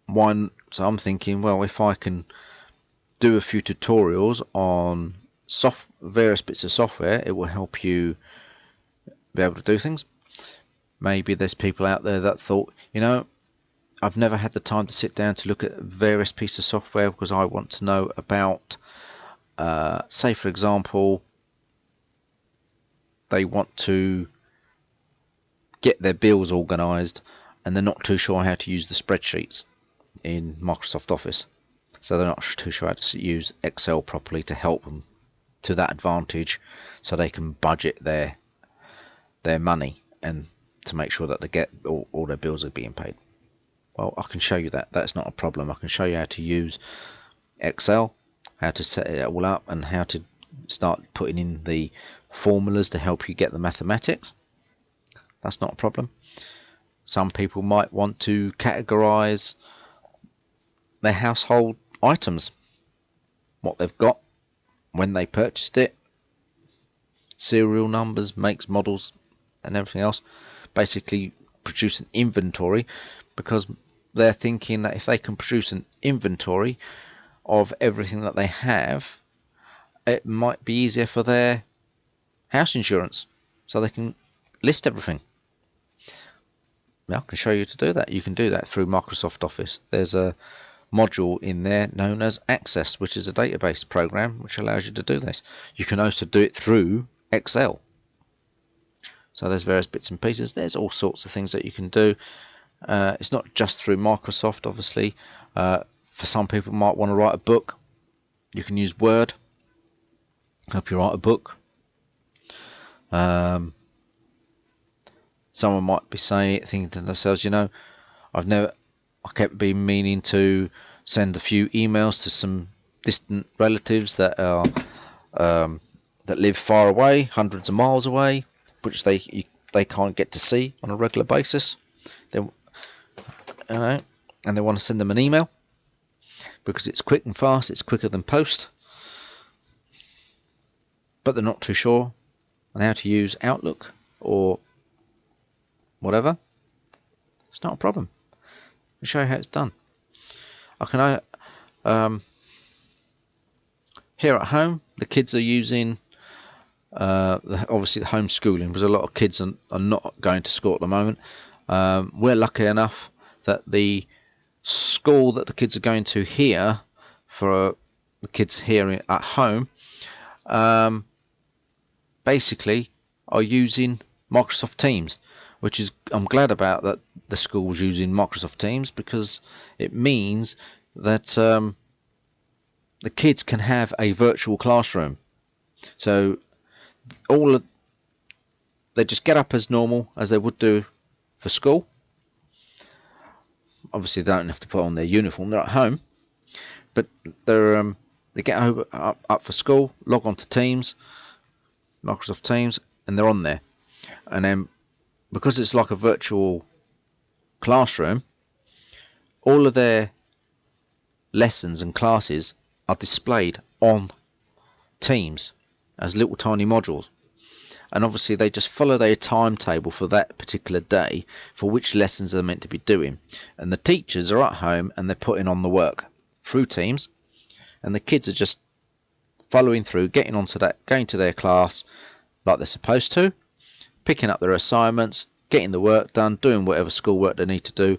A: I'm thinking, well, if I can do a few tutorials on various bits of software, it will help you be able to do things. Maybe there's people out there that thought, I've never had the time to sit down to look at various pieces of software, because I want to know about, say for example, they want to get their bills organized and they're not too sure how to use the spreadsheets in Microsoft Office. So they're not too sure how to use Excel properly to help them to that advantage, so they can budget their money and to make sure that they get all their bills are being paid. Well, I can show you that. That's not a problem. I can show you how to use Excel, how to set it all up, and how to start putting in the formulas to help you get the mathematics. That's not a problem. Some people might want to categorize their household items, what they've got, when they purchased it, serial numbers, makes, models, and everything else. Basically produce an inventory, because they're thinking that if they can produce an inventory of everything that they have, it might be easier for their house insurance, so they can list everything. I can show you to do that. You can do that through Microsoft Office. There's a module in there known as Access, which is a database program which allows you to do this. You can also do it through Excel. So there's various bits and pieces. There's all sorts of things that you can do. It's not just through Microsoft, obviously. For some people might want to write a book. You can use Word, help you write a book. Someone might be thinking to themselves, I kept been meaning to send a few emails to some distant relatives that are that live far away, hundreds of miles away, which they can't get to see on a regular basis. They, and they want to send them an email because it's quick and fast. It's quicker than post, but they're not too sure on how to use Outlook or whatever. It's not a problem. I'll show you how it's done. I can here at home, the kids are using obviously the homeschooling, because a lot of kids are not going to school at the moment. We're lucky enough that the school that the kids are going to here, for the kids here at home, basically are using Microsoft Teams, which is, I'm glad about that the school's using Microsoft Teams, because it means that the kids can have a virtual classroom. So they just get up as normal as they would do for school. Obviously they don't have to put on their uniform, they're at home, but they get up for school, log on to Teams, Microsoft Teams, and they're on there. And then because it's like a virtual classroom, all of their lessons and classes are displayed on Teams as little tiny modules, and obviously they just follow their timetable for that particular day for which lessons they're meant to be doing, and the teachers are at home and they're putting on the work through Teams, and the kids are just following through, getting onto that, going to their class like they're supposed to, picking up their assignments, getting the work done, doing whatever schoolwork they need to do,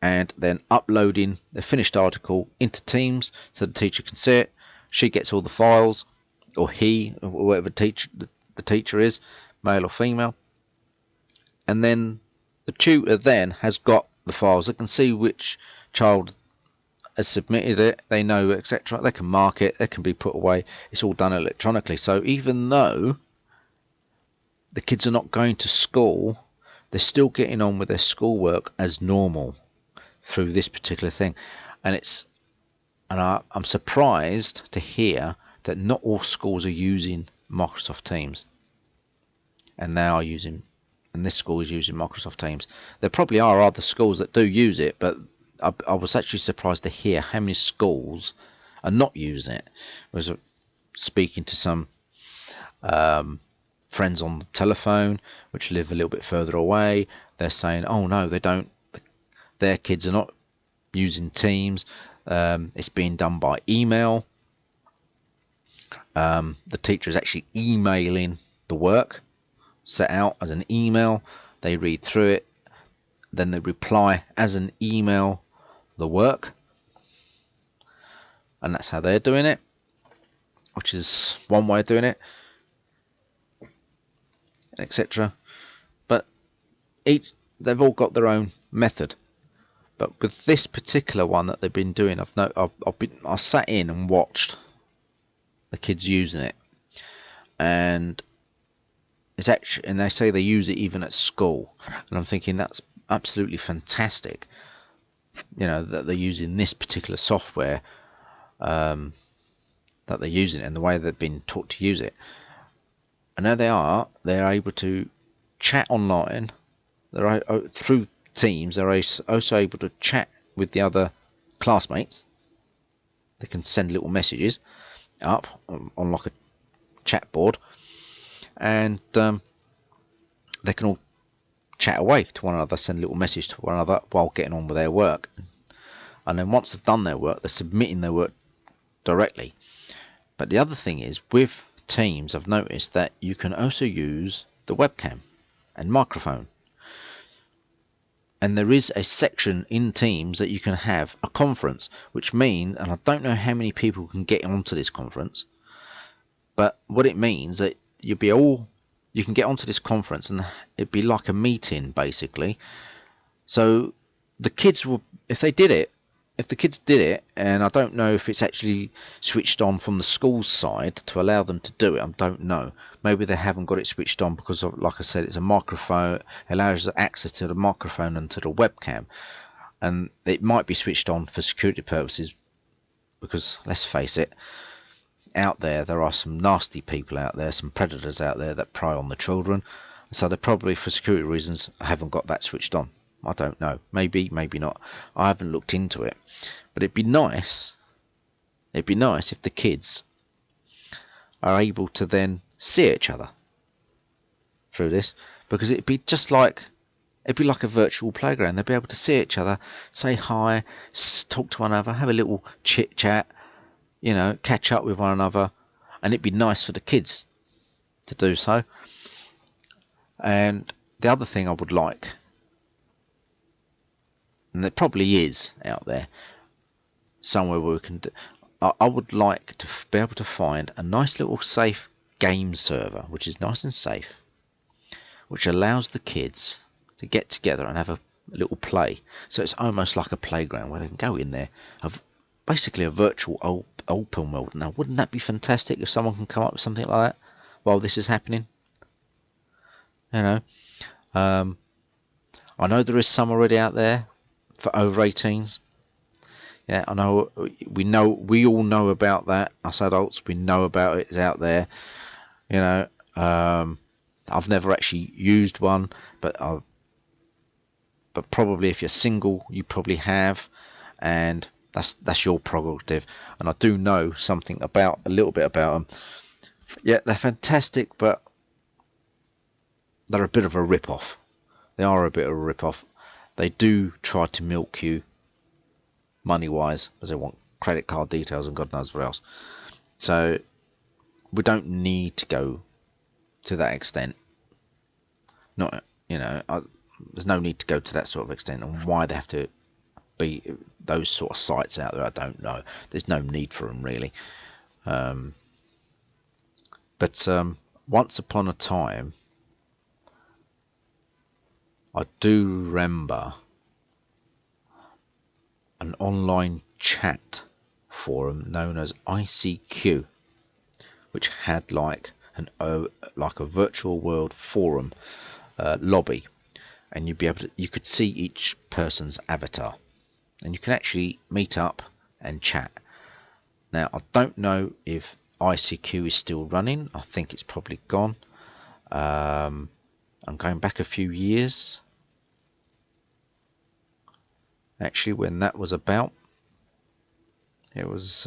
A: and then uploading the finished article into Teams so the teacher can see it. She gets all the files, or he, or whatever the teacher is, male or female, and then the tutor then has got the files. They can see which child has submitted it, they know, etc. They can mark it, it can be put away. It's all done electronically. So even though the kids are not going to school, they're still getting on with their schoolwork as normal through this particular thing. And I'm surprised to hear that not all schools are using Microsoft Teams, and this school is using Microsoft Teams. There probably are other schools that do use it, but I was actually surprised to hear how many schools are not using it. I was speaking to some friends on the telephone which live a little bit further away. They're saying, oh no, they don't, their kids are not using Teams. It's being done by email. The teacher is actually emailing the work set out as an email. They read through it, then they reply as an email the work, and that's how they're doing it, which is one way of doing it, etc. But they've all got their own method. But with this particular one that they've been doing, I sat in and watched the kids using it, and it's actually, and they say they use it even at school, and I'm thinking that's absolutely fantastic. You know, that they're using this particular software, that they're using it, and the way they've been taught to use it. And now they're able to chat online. They're through Teams. They're also able to chat with the other classmates. They can send little messages up on like a chat board, and they can all chat away to one another, send a little message to one another while getting on with their work. And then once they've done their work, they're submitting their work directly. But the other thing is, with Teams, I've noticed that you can also use the webcam and microphone. And there is a section in Teams that you can have a conference, which means, and I don't know how many people can get onto this conference, but what it means that you can get onto this conference and it'd be like a meeting basically. So the kids will, if the kids did it, and I don't know if it's actually switched on from the school's side to allow them to do it, I don't know. Maybe they haven't got it switched on because of, like I said, it's a microphone, allows access to the microphone and to the webcam, and it might be switched on for security purposes, because let's face it, out there are some nasty people out there, some predators out there that prey on the children, So they probably, for security reasons, haven't got that switched on. I don't know. Maybe, maybe not. I haven't looked into it. But it'd be nice. It'd be nice if the kids are able to then see each other through this, because it'd be just like, it'd be like a virtual playground. They'd be able to see each other, say hi, talk to one another, have a little chit chat, you know, catch up with one another, and it'd be nice for the kids to do so. And the other thing I would like, and there probably is out there somewhere where we can do, I would like to be able to find a nice little safe game server, which is nice and safe, which allows the kids to get together and have a little play. So it's almost like a playground where they can go in there, have basically a virtual open world. Now, wouldn't that be fantastic if someone can come up with something like that while this is happening? You know, I know there is some already out there for over 18s. Yeah, I know. We all know about that. Us adults, we know about it. It's out there. You know, I've never actually used one, but probably if you're single, you probably have, and that's your prerogative. And I do know something about, a little bit about them. Yeah, they're fantastic, but they're a bit of a rip-off. They are a bit of a rip-off. They do try to milk you money-wise, because they want credit card details and God knows what else. So we don't need to go to that extent. Not, you know, there's no need to go to that sort of extent. And why they have to be those sort of sites out there, I don't know. There's no need for them, really. But once upon a time, I do remember an online chat forum known as ICQ, which had like a virtual world forum lobby, and you could see each person's avatar, and you can actually meet up and chat. Now, I don't know if ICQ is still running. I think it's probably gone. I'm going back a few years, actually, when that was about. It was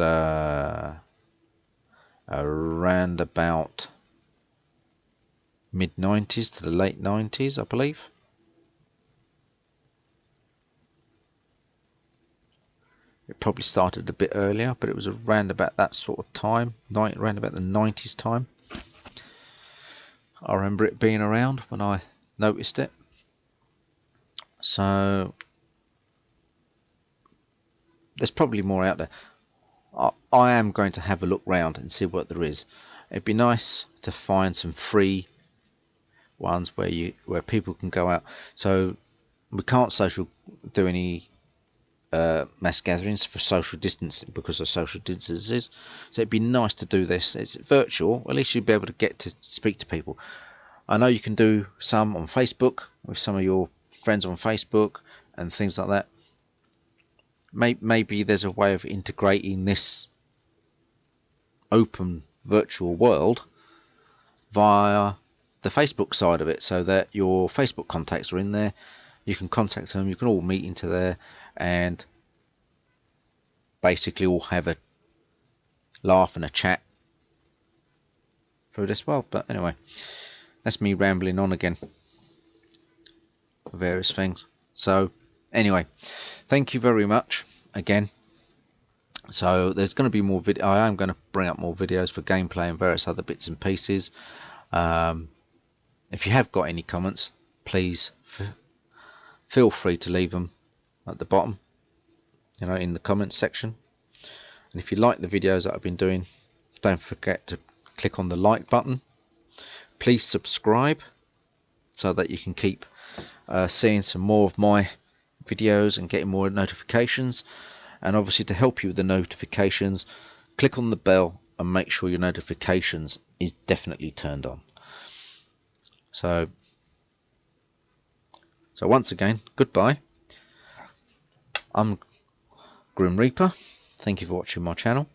A: around about mid-90s to the late 90s, I believe. It probably started a bit earlier, but it was around about that sort of time, around about the 90s time. I remember it being around when I noticed it. So there's probably more out there. I am going to have a look round and see what there is. It'd be nice to find some free ones where people can go out. So we can't do any mass gatherings for social distancing because of social distances. So it'd be nice to do this. It's virtual. At least you'd be able to get to speak to people. I know you can do some on Facebook with some of your friends on Facebook and things like that. Maybe there's a way of integrating this open virtual world via the Facebook side of it, so that your Facebook contacts are in there. You can contact them, you can all meet into there and basically all have a laugh and a chat through this world. But anyway, that's me rambling on again for various things. So anyway, thank you very much again. So there's going to be more video. I am going to bring up more videos for gameplay and various other bits and pieces. If you have got any comments, please feel free to leave them at the bottom, you know, in the comments section. And if you like the videos that I've been doing, don't forget to click on the like button. Please subscribe so that you can keep seeing some more of my videos and getting more notifications. And obviously, to help you with the notifications, click on the bell and make sure your notifications is definitely turned on. So once again, goodbye. I'm Grim Reaper. Thank you for watching my channel.